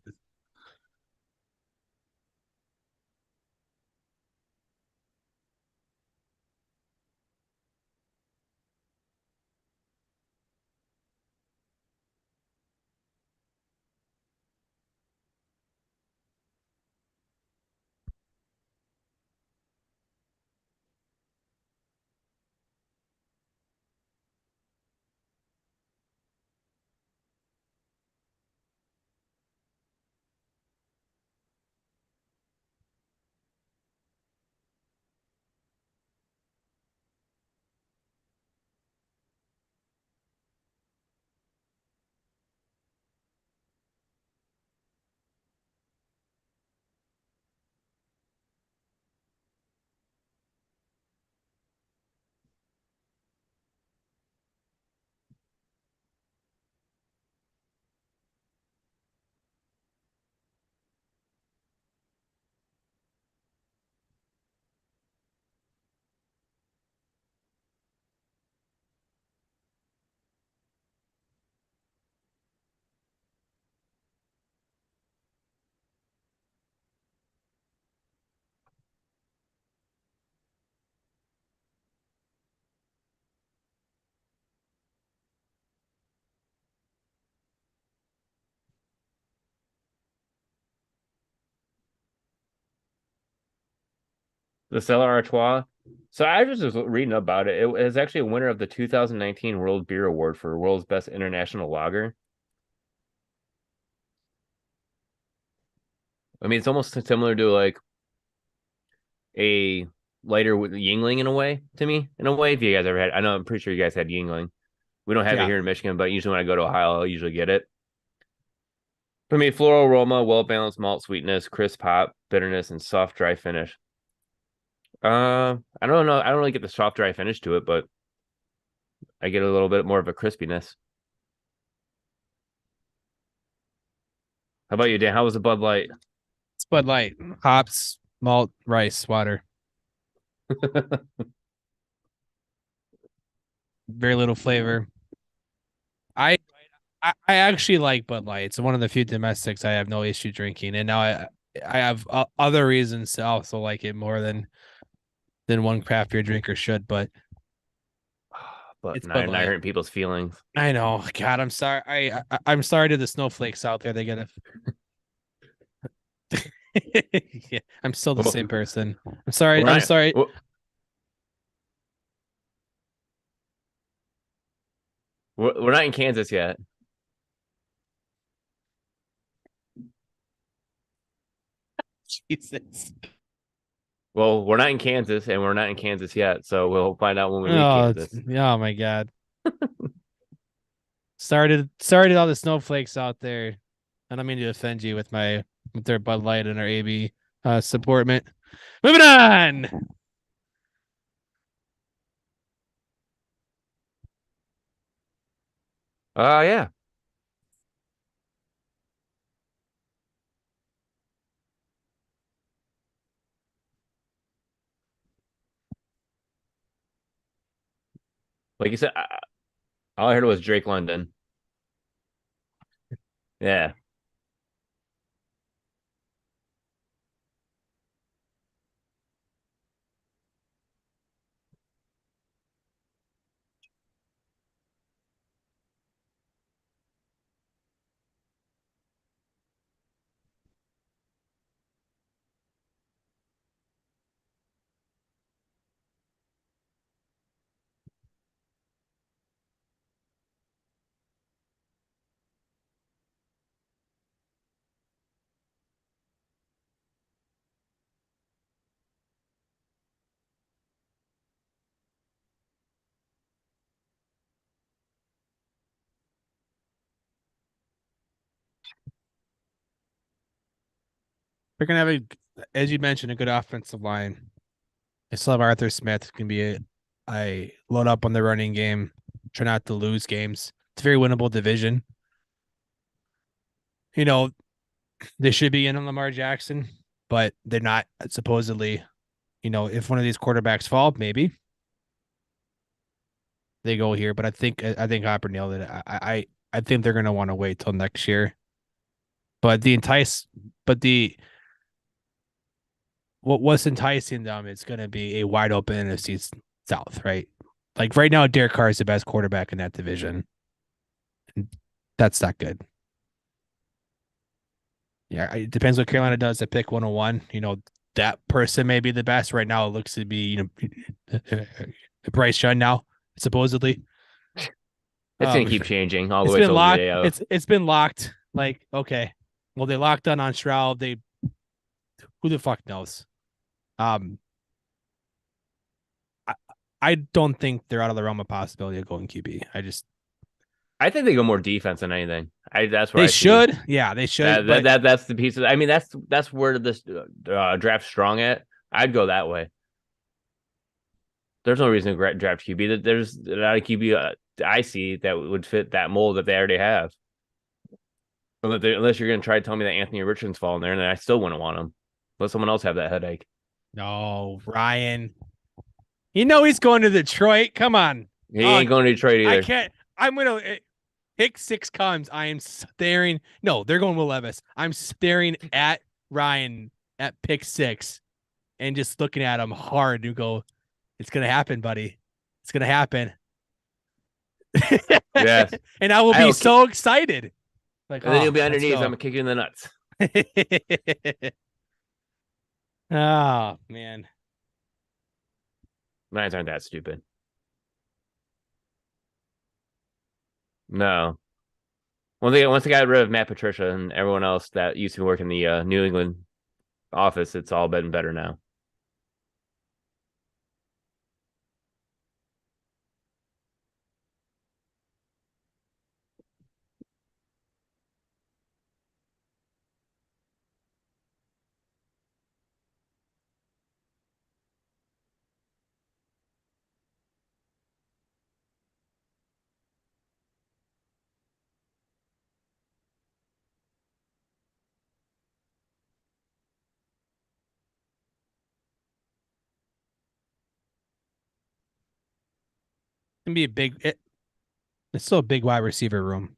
The Stella Artois. So I was just reading about it. It was actually a winner of the 2019 World Beer Award for World's Best International Lager. I mean, it's almost similar to like a lighter with Yingling in a way to me, in a way. If you guys ever had, I know I'm pretty sure you guys had Yingling. We don't have it Yeah. here in Michigan, but usually when I go to Ohio, I'll usually get it. For me, floral aroma, well balanced malt sweetness, crisp hop, bitterness, and soft dry finish. I don't know. I don't really get the soft dry finish to it, but I get a little bit more of a crispiness. How about you, Dan? How was the Bud Light? It's Bud Light, hops, malt, rice, water. Very little flavor. I I actually like Bud Light. It's one of the few domestics I have no issue drinking, and now I have other reasons to also like it more than one craft beer drinker should. But But it's now Bud you're not Light. hurting people's feelings. I know. God, I'm sorry. I'm sorry to the snowflakes out there. They get it. Yeah, I'm still the same person. I'm sorry. We're I'm not, sorry. we're not in Kansas yet. Jesus. Well, we're not in Kansas, and we're not in Kansas yet. So we'll find out when we leave Oh, Kansas. oh my God. Started all the snowflakes out there. I don't mean to offend you with their Bud Light and our AB supportment. Moving on. Yeah. Like you said, all I heard was Drake London. Yeah. We're gonna have as you mentioned, a good offensive line. I still have Arthur Smith can be I load up on the running game, try not to lose games. It's a very winnable division. You know, they should be in on Lamar Jackson, but they're not supposedly. You know, if one of these quarterbacks fall, maybe they go here. But I think Hopper nailed it. I think they're gonna want to wait till next year. But what's enticing them is gonna be a wide open NFC South, right? Like right now, Derek Carr is the best quarterback in that division. That's not good. Yeah, it depends what Carolina does at pick 101. You know, that person may be the best. Right now, it looks to be, Bryce Young now, supposedly. It's gonna keep changing all the It's way been till the locked. day of. It's been locked. Like, okay. Well, they locked on Stroud. Who the fuck knows? Um, I, I don't think they're out of the realm of possibility of going QB. I think they go more defense than anything. That's where They I see. should. Yeah, they should. That's the piece. I mean, that's where this draft's strong at. I'd go that way. There's no reason to draft QB. There's not a QB I see that would fit that mold that they already have. Unless you're going to try to tell me that Anthony Richardson's falling there, and then I still wouldn't want him. Let someone else have that headache. No, Ryan. You know he's going to Detroit. Come on. He ain't going to Detroit either. I can't. I'm going to pick 6 comes. I am staring. No, they're going Will Levis. I'm staring at Ryan at pick 6 and just looking at him hard to go, it's going to happen, buddy. It's going to happen. Yes. And I will be so excited. Like, and then he'll be underneath. I'm going to kick you in the nuts. Oh, man. Lions aren't that stupid. No. Once they got rid of Matt Patricia and everyone else that used to work in the New England office, it's all been better now. Can be it's still a big wide receiver room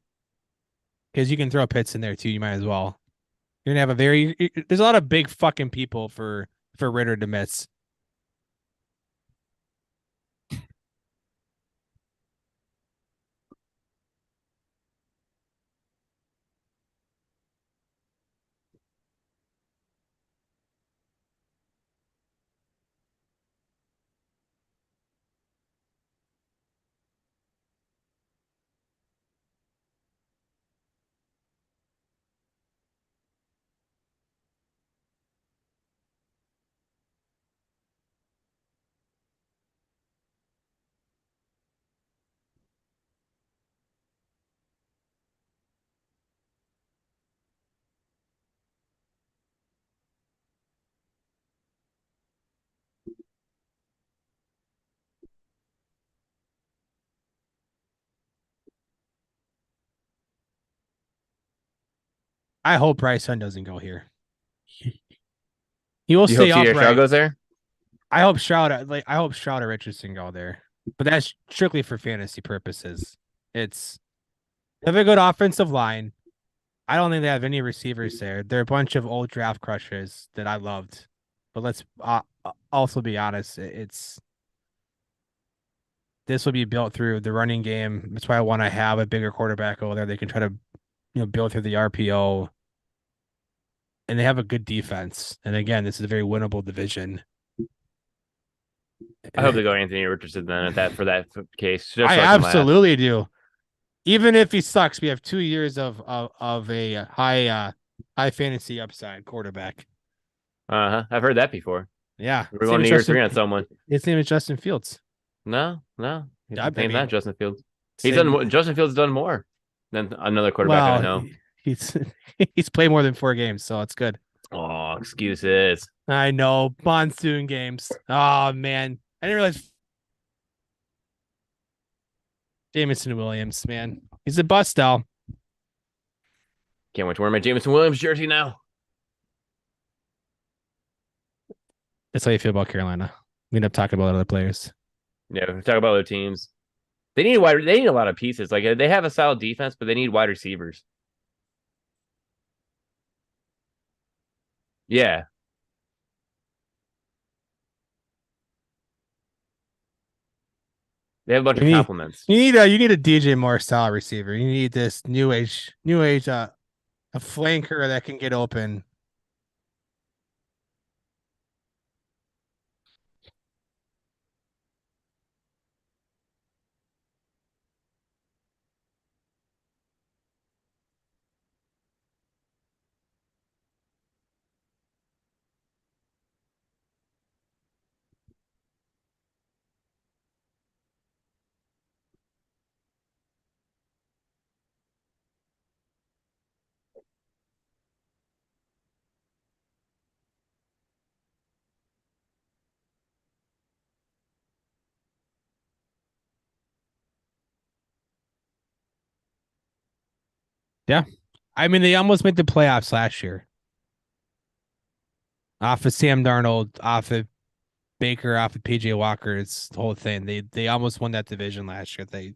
because you can throw Pitts in there too. You might as well. You're gonna have a there's a lot of big fucking people for Ritter to miss. I hope Bryce Hunt doesn't go here. He will You hope stay CJ Stroud upright. goes there? I hope Stroud or Richardson go there, but that's strictly for fantasy purposes. It's they have a good offensive line. I don't think they have any receivers there. They're a bunch of old draft crushers that I loved. But let's also be honest. It's this will be built through the running game. That's why I want to have a bigger quarterback over there. They can try to build through the RPO, and they have a good defense. And again, this is a very winnable division. I hope they go Anthony Richardson then for that case. Just I so absolutely do. Even if he sucks, we have 2 years of a high fantasy upside quarterback. I've heard that before. Yeah, We're going to year 3 on someone. His name is Justin Fields. No. I His name's not Justin Fields. Same. Justin Fields done more than another quarterback I know. He's he's played more than 4 games, so it's good. Oh, excuses. I know. Monsoon games. Oh man. I didn't realize Jameson Williams, man. He's a bust now. Can't wait to wear my Jameson Williams jersey now. That's how you feel about Carolina. We end up talking about other players. Yeah, we talk about other teams. They need a lot of pieces. Like they have a solid defense, but they need wide receivers. Yeah. They have a bunch of compliments. You need a DJ Moore style receiver. You need this new age a flanker that can get open. Yeah. I mean, they almost made the playoffs last year. Off of Sam Darnold, off of Baker, off of PJ Walker. It's the whole thing. They almost won that division last year. They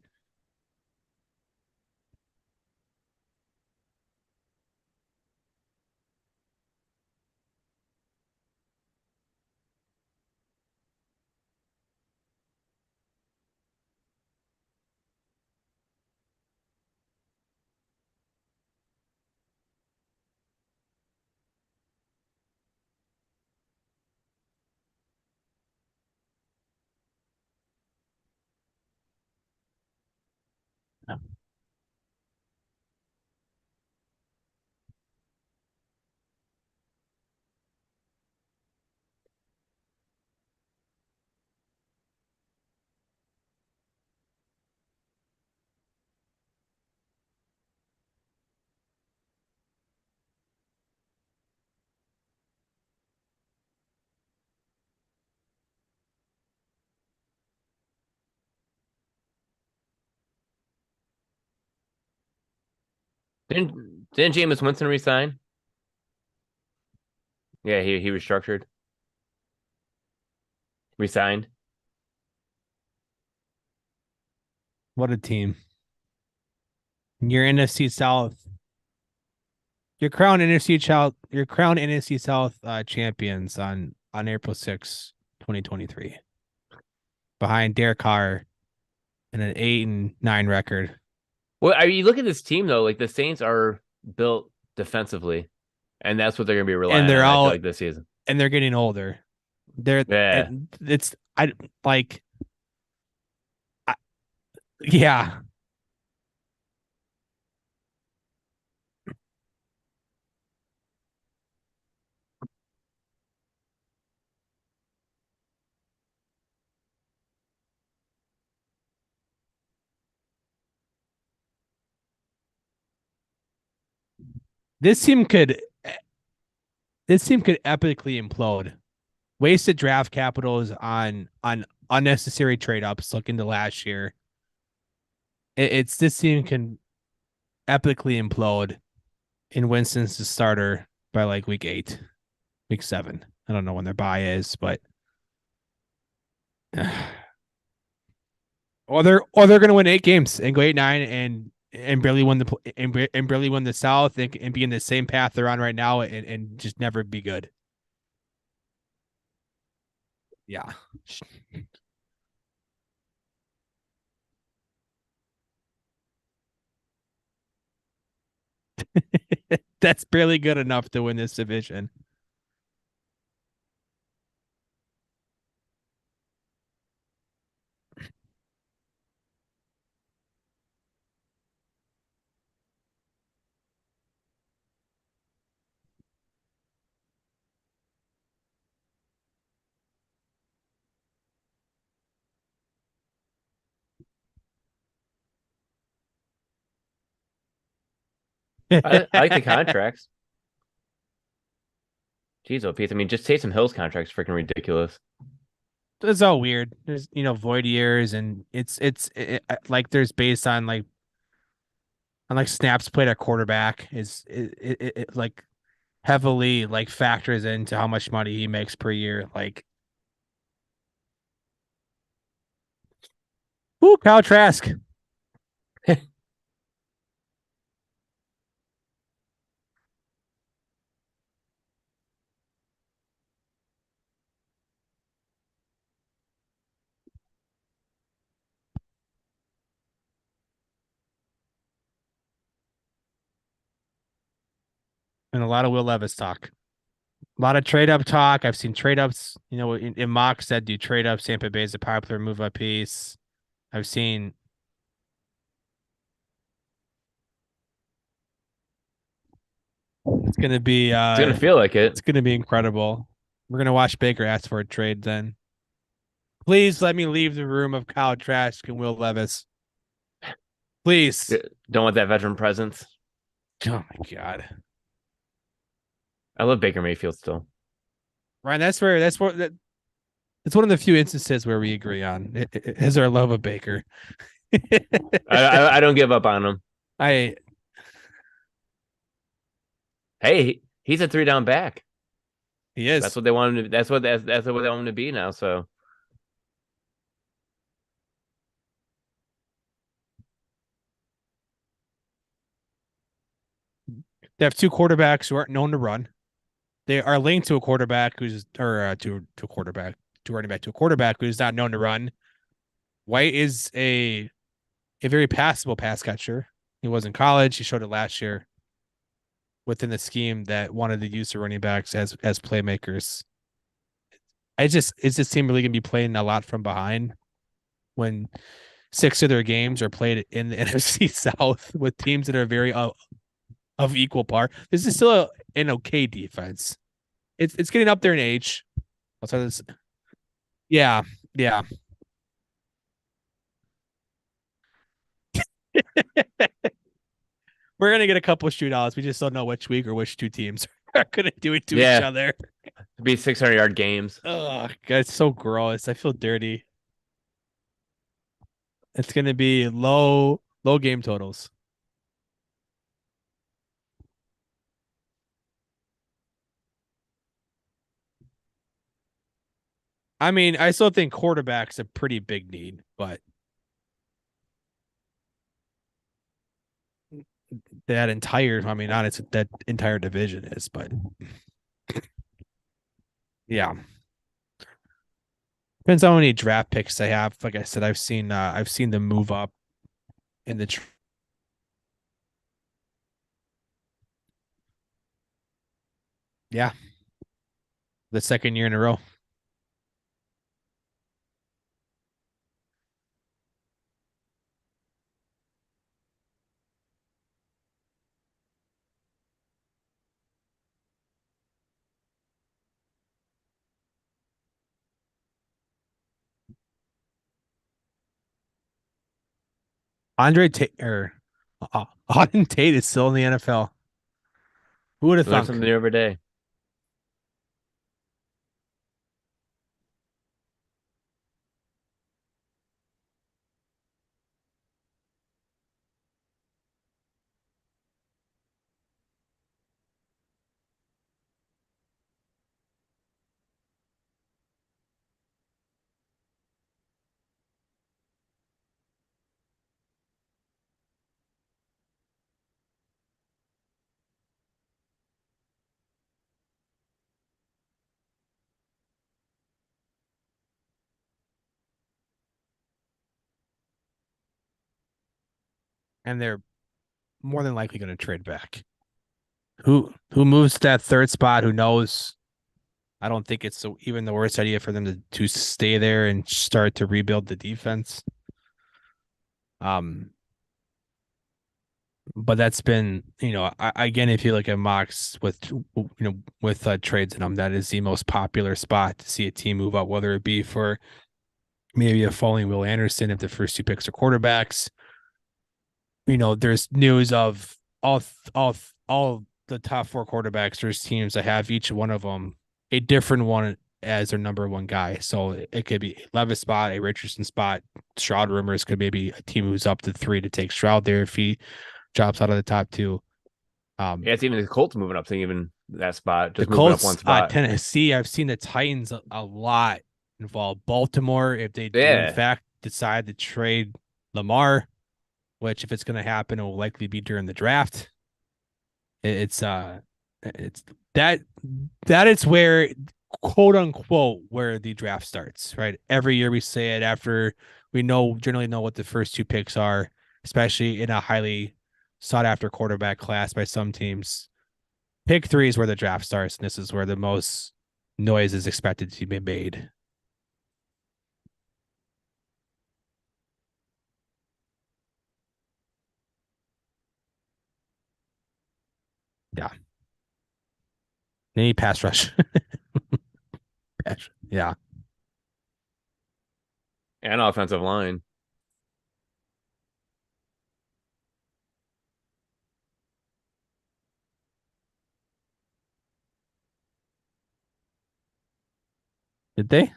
Didn't Jameis Winston resign? Yeah, he restructured, resigned. What a team. Your NFC South. Your crown NFC South champions on April 6th, 2023. Behind Derek Carr and an 8-9 record. Well, I mean, you look at this team though, like the Saints are built defensively, and that's what they're going to be And relying they're on. I feel all like this season. and they're getting older. They're Yeah, it's I like I, yeah. This team could this team could epically implode. Wasted draft capitals on unnecessary trade ups looking to last year. It's this team can epically implode in Winston's the starter by like week 8, week 7. I don't know when their bye is, but or they're gonna win 8 games and go 8-9 and barely win and barely win the South and be in the same path they're on right now and just never be good. Yeah. That's barely good enough to win this division. I like the contracts. Jeez, oh, Pete. I mean, just Taysom Hill's contract's freaking ridiculous. It's all weird. There's void years and like there's based on like snaps played at quarterback is it like heavily like factors into how much money he makes per year. Like, ooh, Kyle Trask. And a lot of Will Levis talk. A lot of trade up talk. I've seen trade ups, in mocks that do trade up. Tampa Bay is a popular move up piece. I've seen it's gonna be It's gonna feel like it. it's gonna be incredible. We're gonna watch Baker ask for a trade then. Please let me leave the room of Kyle Trask and Will Levis. Please. Don't want that veteran presence. Oh my god. I love Baker Mayfield still. Ryan, that's one of the few instances where we agree on is our love of Baker. I don't give up on him. I Hey, he's a 3-down back. He is. That's what they want him to. That's what they want him to be now. So They have two quarterbacks who aren't known to run. They are linked to a quarterback who's or to a quarterback to running back to a quarterback who's not known to run. White is a very passable pass catcher. He was in college. He showed it last year within the scheme that wanted to use the running backs as playmakers. It's this team really gonna be playing a lot from behind when 6 of their games are played in the NFC South with teams that are very of equal par. This is still an okay defense. It's getting up there in age. Also, this, yeah, yeah. We're gonna get a couple of shootouts. We just don't know which week or which two teams are gonna do it to each other. To be 600-yard games. Oh, God, it's so gross. I feel dirty. It's gonna be low game totals. I mean, I still think quarterback's a pretty big need, but I mean, honestly, that entire division is, but yeah. Depends on how many draft picks they have. Like I said, I've seen them move up in the yeah, the second year in a row. Andre Tate or Auden Tate is still in the NFL. Who would have Learn thunk? something new every day. And they're more than likely going to trade back. Who moves to that third spot? Who knows? I don't think it's even the worst idea for them to stay there and start to rebuild the defense. Um, but that's been, again, if you look at mocks with trades in them, that is the most popular spot to see a team move up, whether it be for maybe a falling Will Anderson if the first two picks are quarterbacks. There's news of all the top four quarterbacks. There's teams that have each one of them a different one as their number one guy. So it could be a Levis spot, a Richardson spot. Stroud rumors could maybe a team who's up to 3 to take Stroud there if he drops out of the top two. Yeah, it's even the Colts moving up to even that spot, The just moving up one Colts, spot. Tennessee, I've seen the Titans a lot involved. Baltimore, if they do in Yeah. fact decide to trade Lamar, which if it's going to happen, it will likely be during the draft. It's that it's where quote unquote where the draft starts, right? Every year we say it after we generally know what the first two picks are, especially in a highly sought after quarterback class by some teams. Pick 3 is where the draft starts, and this is where the most noise is expected to be made. Yeah. Any pass rush. Yeah. And offensive line. Did they?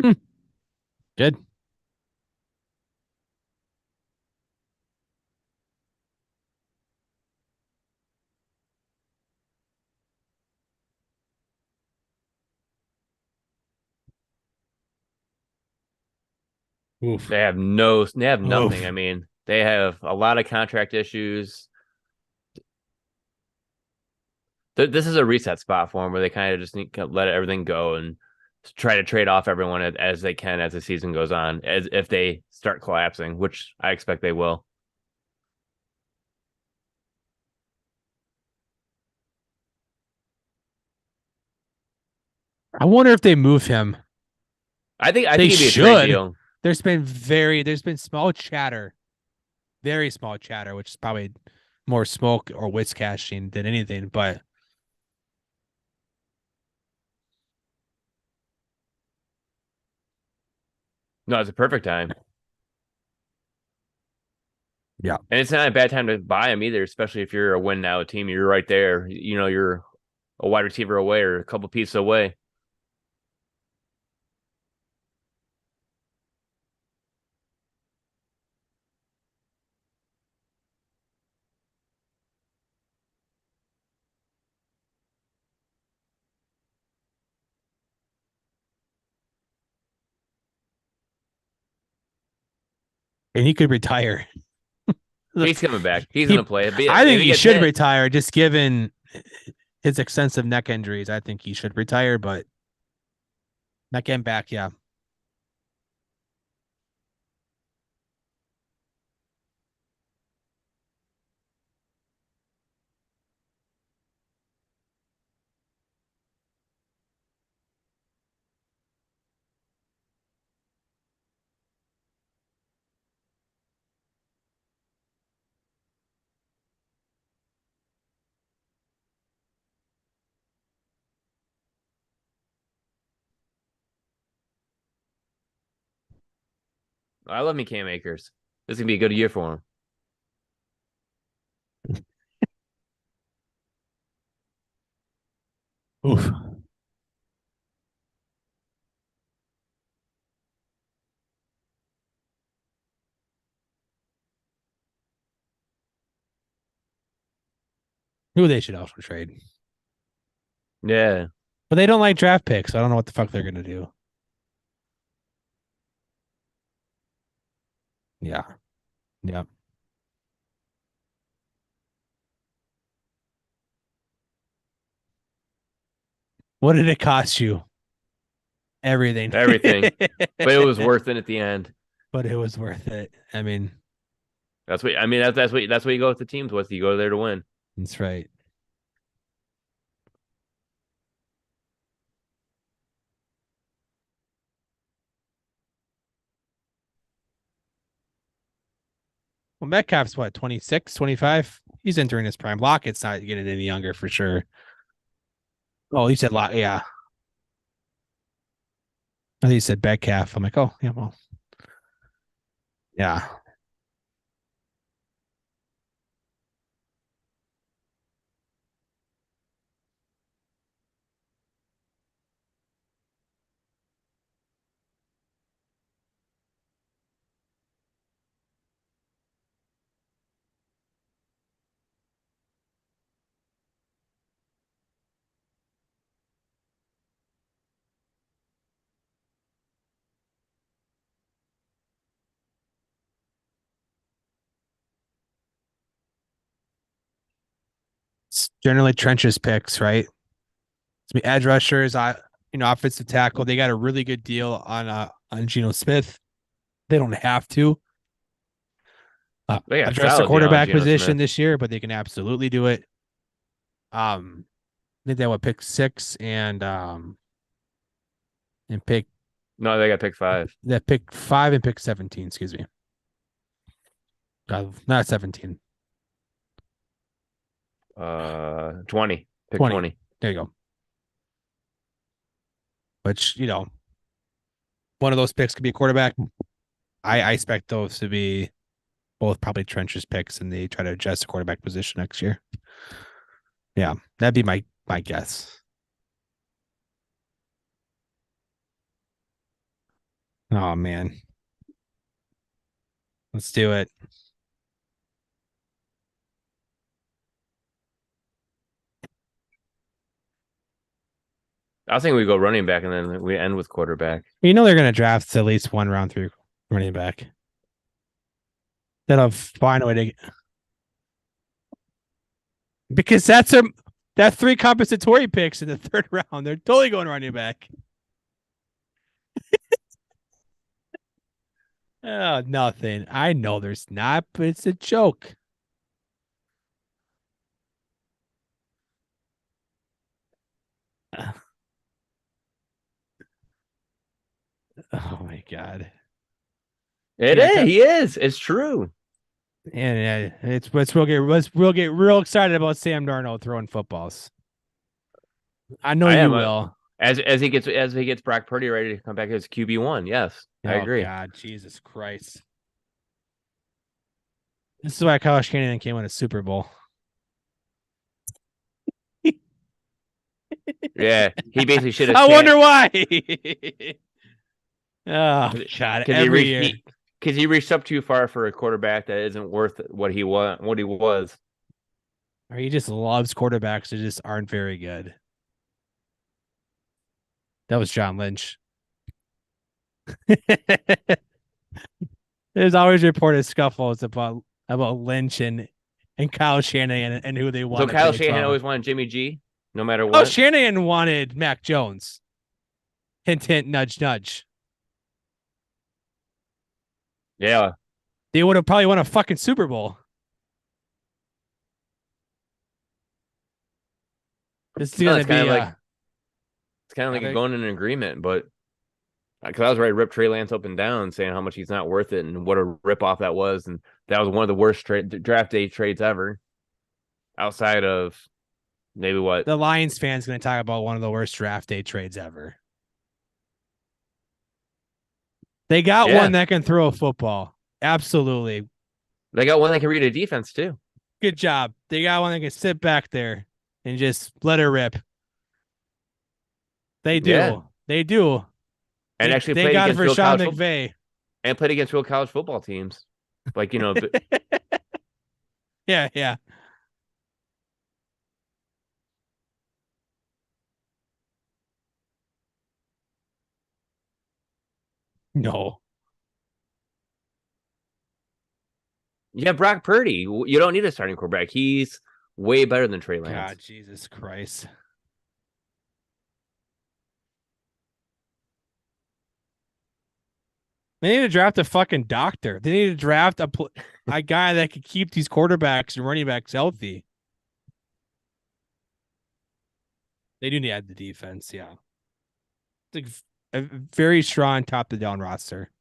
Hmm. Good. Oof. They have nothing. I Oof. mean, they have a lot of contract issues. This is a reset spot for them where they kind of just need to let everything go and try to trade off everyone as they can as the season goes on, as if they start collapsing, which I expect they will. I wonder if they move him. I They think it'd be a great should. deal. There's been small chatter, very small chatter, which is probably more smoke or whiz cashing than anything. But No, it's a perfect time. yeah, And it's not a bad time to buy him either, especially if you're a win now team. You're right there. You're a wide receiver away or a couple pieces away. And he could retire. He's coming back. He's He- gonna play. I think If he gets should hit, retire, just given his extensive neck injuries. I think he should retire, but not getting back. Yeah. I love me Cam Akers. This is gonna be a good year for him. Oof. Who they should also trade. Yeah. But they don't like draft picks. So I don't know what the fuck they're gonna do. Yeah. Yeah. What did it cost you? Everything. Everything. But it was worth it at the end. But it was worth it. I mean, That's what that's what you go with the teams with. You go there to win. that's right. Well, Metcalf's what, 26, 25? He's entering his prime. Lockett's not getting any younger for sure. Oh, you said Lock. Yeah. I think you said Metcalf. I'm like, oh, yeah, well. Yeah. It's generally trenches picks, right? It's edge rushers, offensive tackle. They got a really good deal on Geno Smith. They don't have to They got address the solid deal on quarterback Geno position Smith. this year, but they can absolutely do it. I think they would pick 6 and pick No, they got pick 5. that pick 5 and pick 17. Excuse me, not 17. 20. Pick 20. 20. There you go. Which one of those picks could be a quarterback. I expect those to be both probably trenches picks, and they try to adjust the quarterback position next year. Yeah, that'd be my guess. Oh man, let's do it. I was thinking we go running back and then we end with quarterback. You know they're gonna draft at least one round through running back. That'll find a way to, because that's 3 compensatory picks in the 3rd round. They're totally going running back. Oh, nothing. I know there's not, but it's a joke. Oh my god. It Yeah, is. He is. It's true. And we'll get real excited about Sam Darnold throwing footballs. I know I you am, will. As he gets Brock Purdy ready to come back as QB1. Yes, I agree. God, Jesus Christ. This is why Kyle Shanahan can't win a Super Bowl. Yeah, he basically should have. I wonder why. Oh God! Every year. Because he reached up too far for a quarterback that isn't worth what he was. Or he just loves quarterbacks that just aren't very good. That was John Lynch. There's always reported scuffles about Lynch and Kyle Shanahan and who they want. So Kyle Shanahan always wanted Jimmy G, no matter Oh, what. Shanahan wanted Mac Jones. Hint, hint, nudge, nudge. Yeah. They would have probably won a fucking Super Bowl. This is No, gonna it's be kind of like it's kind of like epic. going in an agreement, but because I was ready to rip Trey Lance up and down, saying how much he's not worth it and what a ripoff that was, and that was one of the worst draft day trades ever, outside of maybe what. The Lions fans gonna talk about one of the worst draft day trades ever. They got Yeah. one that can throw a football. Absolutely. They got one that can read a defense too. Good job. They got one that can sit back there and just let it rip. They do. Yeah. They do. And actually they played got it against for real Sean college McVay. and played against real college football teams, like Yeah, yeah. No. Yeah, Brock Purdy. You don't need a starting quarterback. He's way better than Trey Lance. God, Jesus Christ. They need to draft a fucking doctor. They need to draft a guy that could keep these quarterbacks and running backs healthy. They do need the defense, yeah. It's a very strong top to down roster.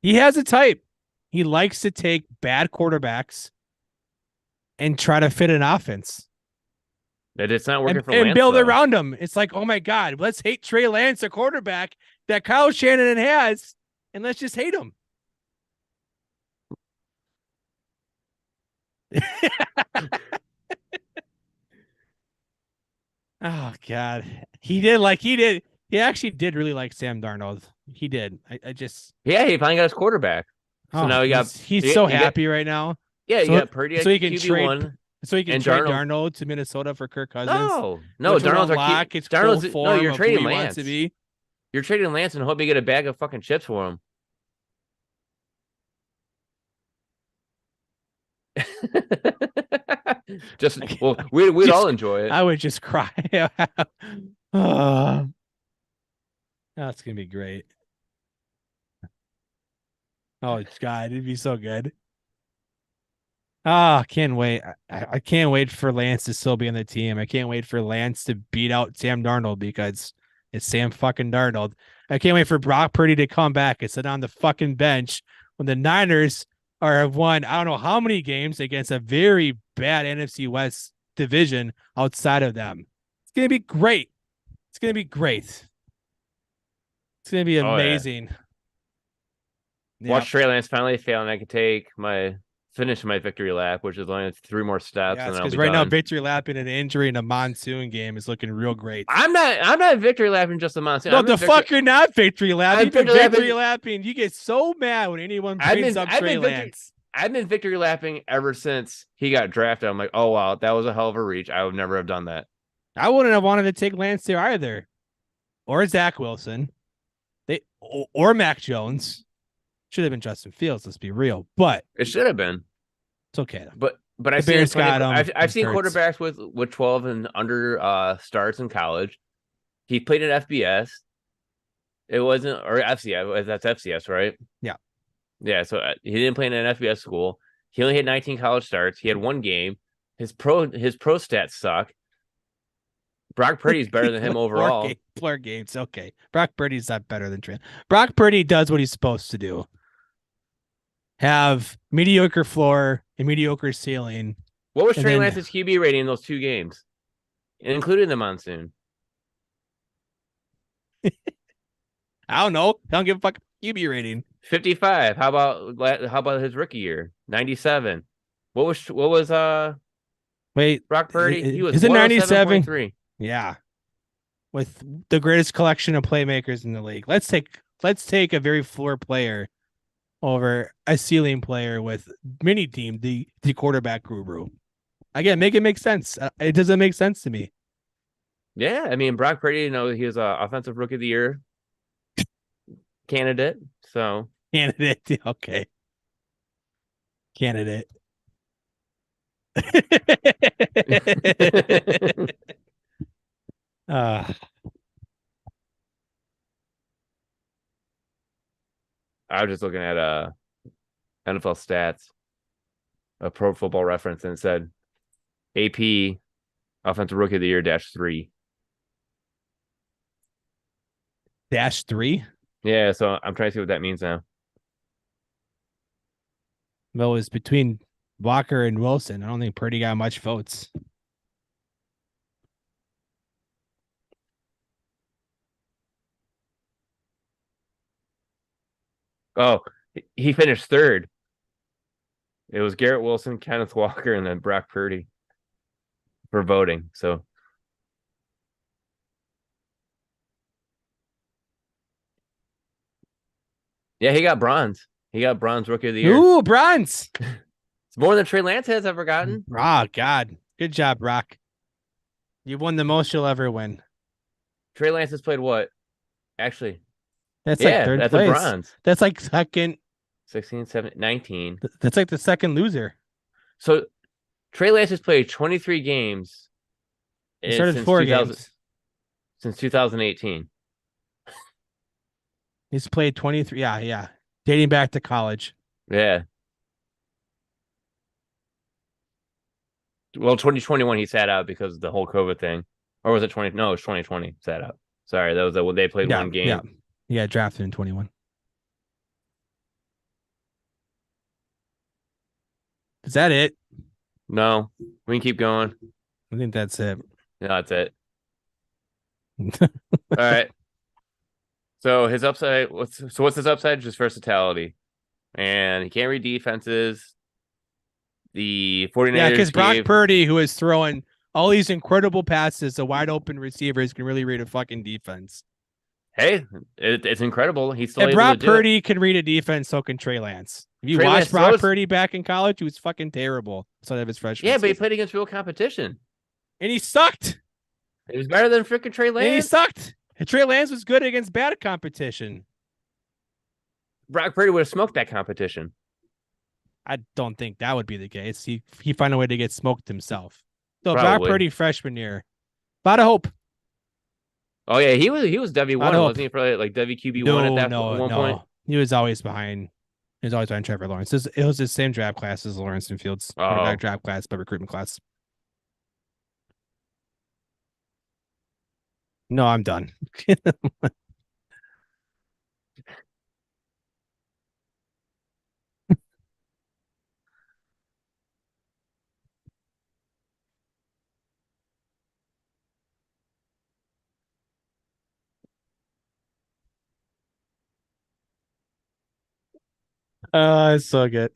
He has a type. He likes to take bad quarterbacks and try to fit an offense. That it's not working for and Lance, build though. around him. It's like, oh my God, let's hate Trey Lance, a quarterback that Kyle Shanahan has, and let's just hate him. Oh God. He actually did really like Sam Darnold. He did. I just Yeah, he finally got his quarterback. So now he's so happy right now. Yeah, so, you got Purdy, so he can QB1. Trade Darnold to Minnesota for Kirk Cousins. No, Darnold's Darnold's no, you're trading Lance. To be. You're trading Lance and hope you get a bag of fucking chips for him. We'd all enjoy it. I would just cry. That's gonna be great. Oh God, it'd be so good. I can't wait. I can't wait for Lance to still be on the team. I can't wait for Lance to beat out Sam Darnold because it's Sam fucking Darnold. I can't wait for Brock Purdy to come back and sit on the fucking bench when the Niners have won I don't know how many games against a very bad NFC West division outside of them. It's gonna be great. It's gonna be great. It's gonna be amazing. Watch Trey Lance finally fail, and I can finish my victory lap, which is only 3 more steps. Yeah, because right now victory lapping an injury in a monsoon game is looking real great. I'm not victory lapping just a monsoon. No, you're not victory lapping. You've been victory lapping. You get so mad when anyone brings up Trey Lance. I've been victory lapping ever since he got drafted. I'm like, oh wow, that was a hell of a reach. I would never have done that. I wouldn't have wanted to take Lance there either, or Zach Wilson, or Mac Jones. Should have been Justin Fields. Let's be real, but it should have been. It's okay though. But I've seen quarterbacks with 12 and under starts in college. He played at FBS. It wasn't or FCS. That's FCS, right? Yeah. Yeah. So he didn't play in an FBS school. He only had 19 college starts. He had 1 game. His pro stats suck. Brock Purdy's better than him overall. Four games. Okay. Brock Purdy's not better than Trent. Brock Purdy does what he's supposed to do. Have mediocre floor and mediocre ceiling. What was Trey Lance's QB rating in those 2 games, including the monsoon? I don't know. I don't give a fuck QB rating. 55. How about his rookie year? 97. What was Brock Purdy? He was is it 97? Yeah. With the greatest collection of playmakers in the league. Let's take a very floor player over a ceiling player with mini team, the quarterback guru. Again, make it make sense. It doesn't make sense to me. Yeah, I mean Brock Purdy, he was a offensive rookie of the year candidate. So Candidate. Okay. Candidate. uh, I was just looking at NFL stats, a Pro Football Reference, and it said AP offensive rookie of the year -3. -3. Yeah, so I'm trying to see what that means now. Well, it was between Walker and Wilson. I don't think Purdy got much votes. Oh, he finished third. It was Garrett Wilson, Kenneth Walker, and then Brock Purdy for voting. So yeah, he got bronze. He got bronze rookie of the year. Ooh, bronze. It's more than Trey Lance has ever gotten. Oh, God. Good job, Brock. You won the most you'll ever win. Trey Lance has played what? Actually, That's yeah, like third that's place. a bronze. That's like second. 16, 17, 19. That's like the second loser. So Trey Lance has played 23 games He started since 4 games. Since 2018. He's played 23. Yeah. Dating back to college. Yeah. Well, 2021 he sat out because of the whole COVID thing. Or was it 20? No, it was 2020 sat out. Sorry, that was when they played one game. Yeah, drafted in 21. Is that it? No, we can keep going. I think that's it. No, that's it. All right. So his upside, what's his upside? Just versatility. And he can't read defenses. The 49ers. Yeah, because Brock Purdy, who is throwing all these incredible passes to wide open receivers, can really read a fucking defense. Hey, it's incredible. He's still if able Brock to do Purdy it. can read a defense, so can Trey Lance. If you Trey watch Lance Brock throws- Purdy back in college, he was fucking terrible. Outside of his freshman Yeah, but he season. played against real competition. And he sucked. He was better than freaking Trey Lance. And he sucked. And Trey Lance was good against bad competition. Brock Purdy would have smoked that competition. I don't think that would be the case. He found a way to get smoked himself. So Probably. Brock Purdy freshman year. Lot of hope. Oh yeah, he was WB1, wasn't he? For like WQB1 at one point. He was always behind. He was always behind Trevor Lawrence. It was the same draft class as Lawrence and Fields. Not draft class, but recruitment class. No, I'm done. It's so good.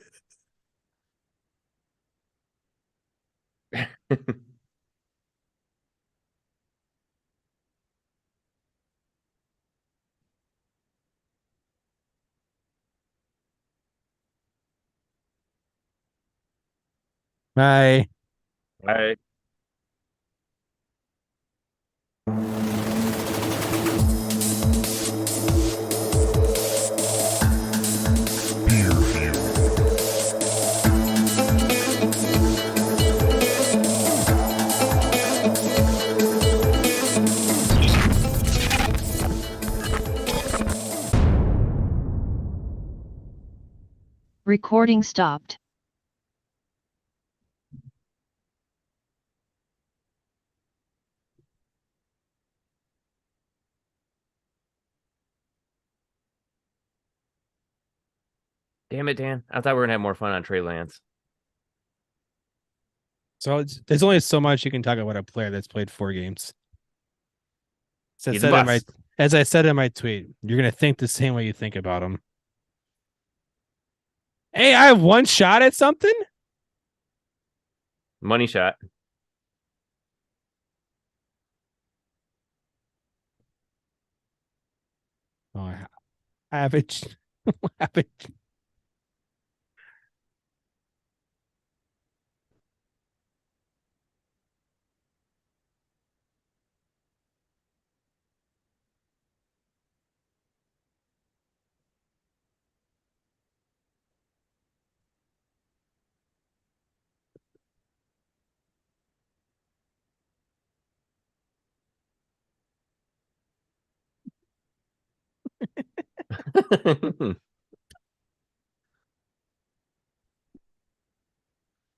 Bye. All right. Beer View. Recording stopped. Damn it, Dan. I thought we were gonna have more fun on Trey Lance. So there's only so much you can talk about a player that's played 4 games. He's a bust. As I said in my tweet, you're gonna think the same way you think about him. Hey, I have one shot at something. Money shot. Oh, I have it.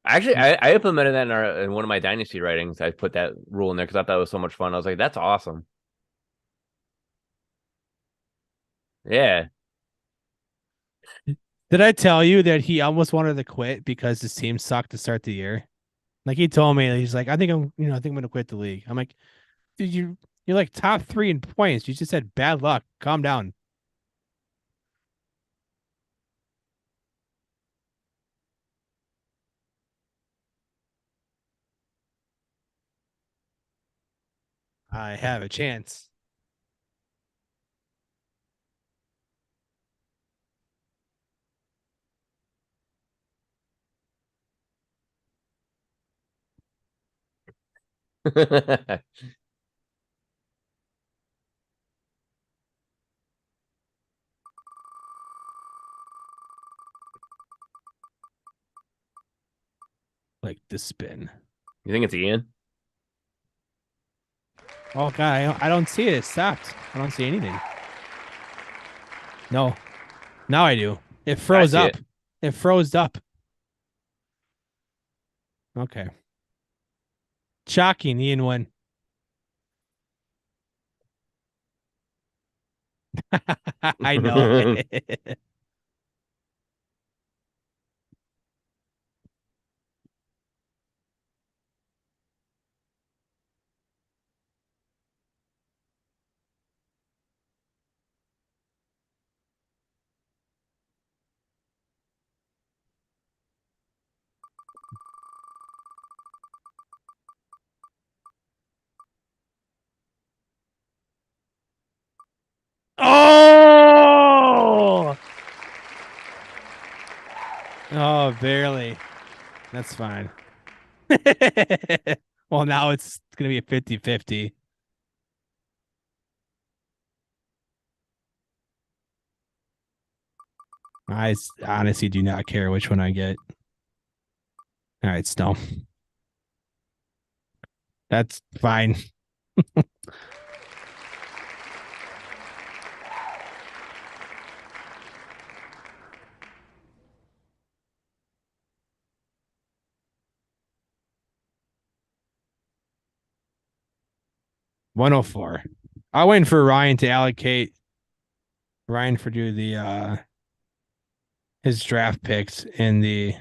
Actually, I implemented that in one of my dynasty writings. I put that rule in there because I thought it was so much fun. I was like, that's awesome. Yeah. Did I tell you that he almost wanted to quit because his team sucked to start the year? Like he told me, he's like, I think I think I'm gonna quit the league. I'm like, dude, you're like top 3 in points. You just had bad luck. Calm down. I have a chance. Like the spin. You think it's Ian? Oh god, I don't see it. It stopped. I don't see anything. No. Now I do. It I froze see up. it. It froze up. Okay. Shocking, Ian won. I know. It. 哦 Oh, barely. That's fine. Well, now it's going to be a 50-50. Honestly do not care which one I get. All right, Snow. That's fine. 104. I'm waiting for Ryan to allocate Ryan for do the his draft picks in the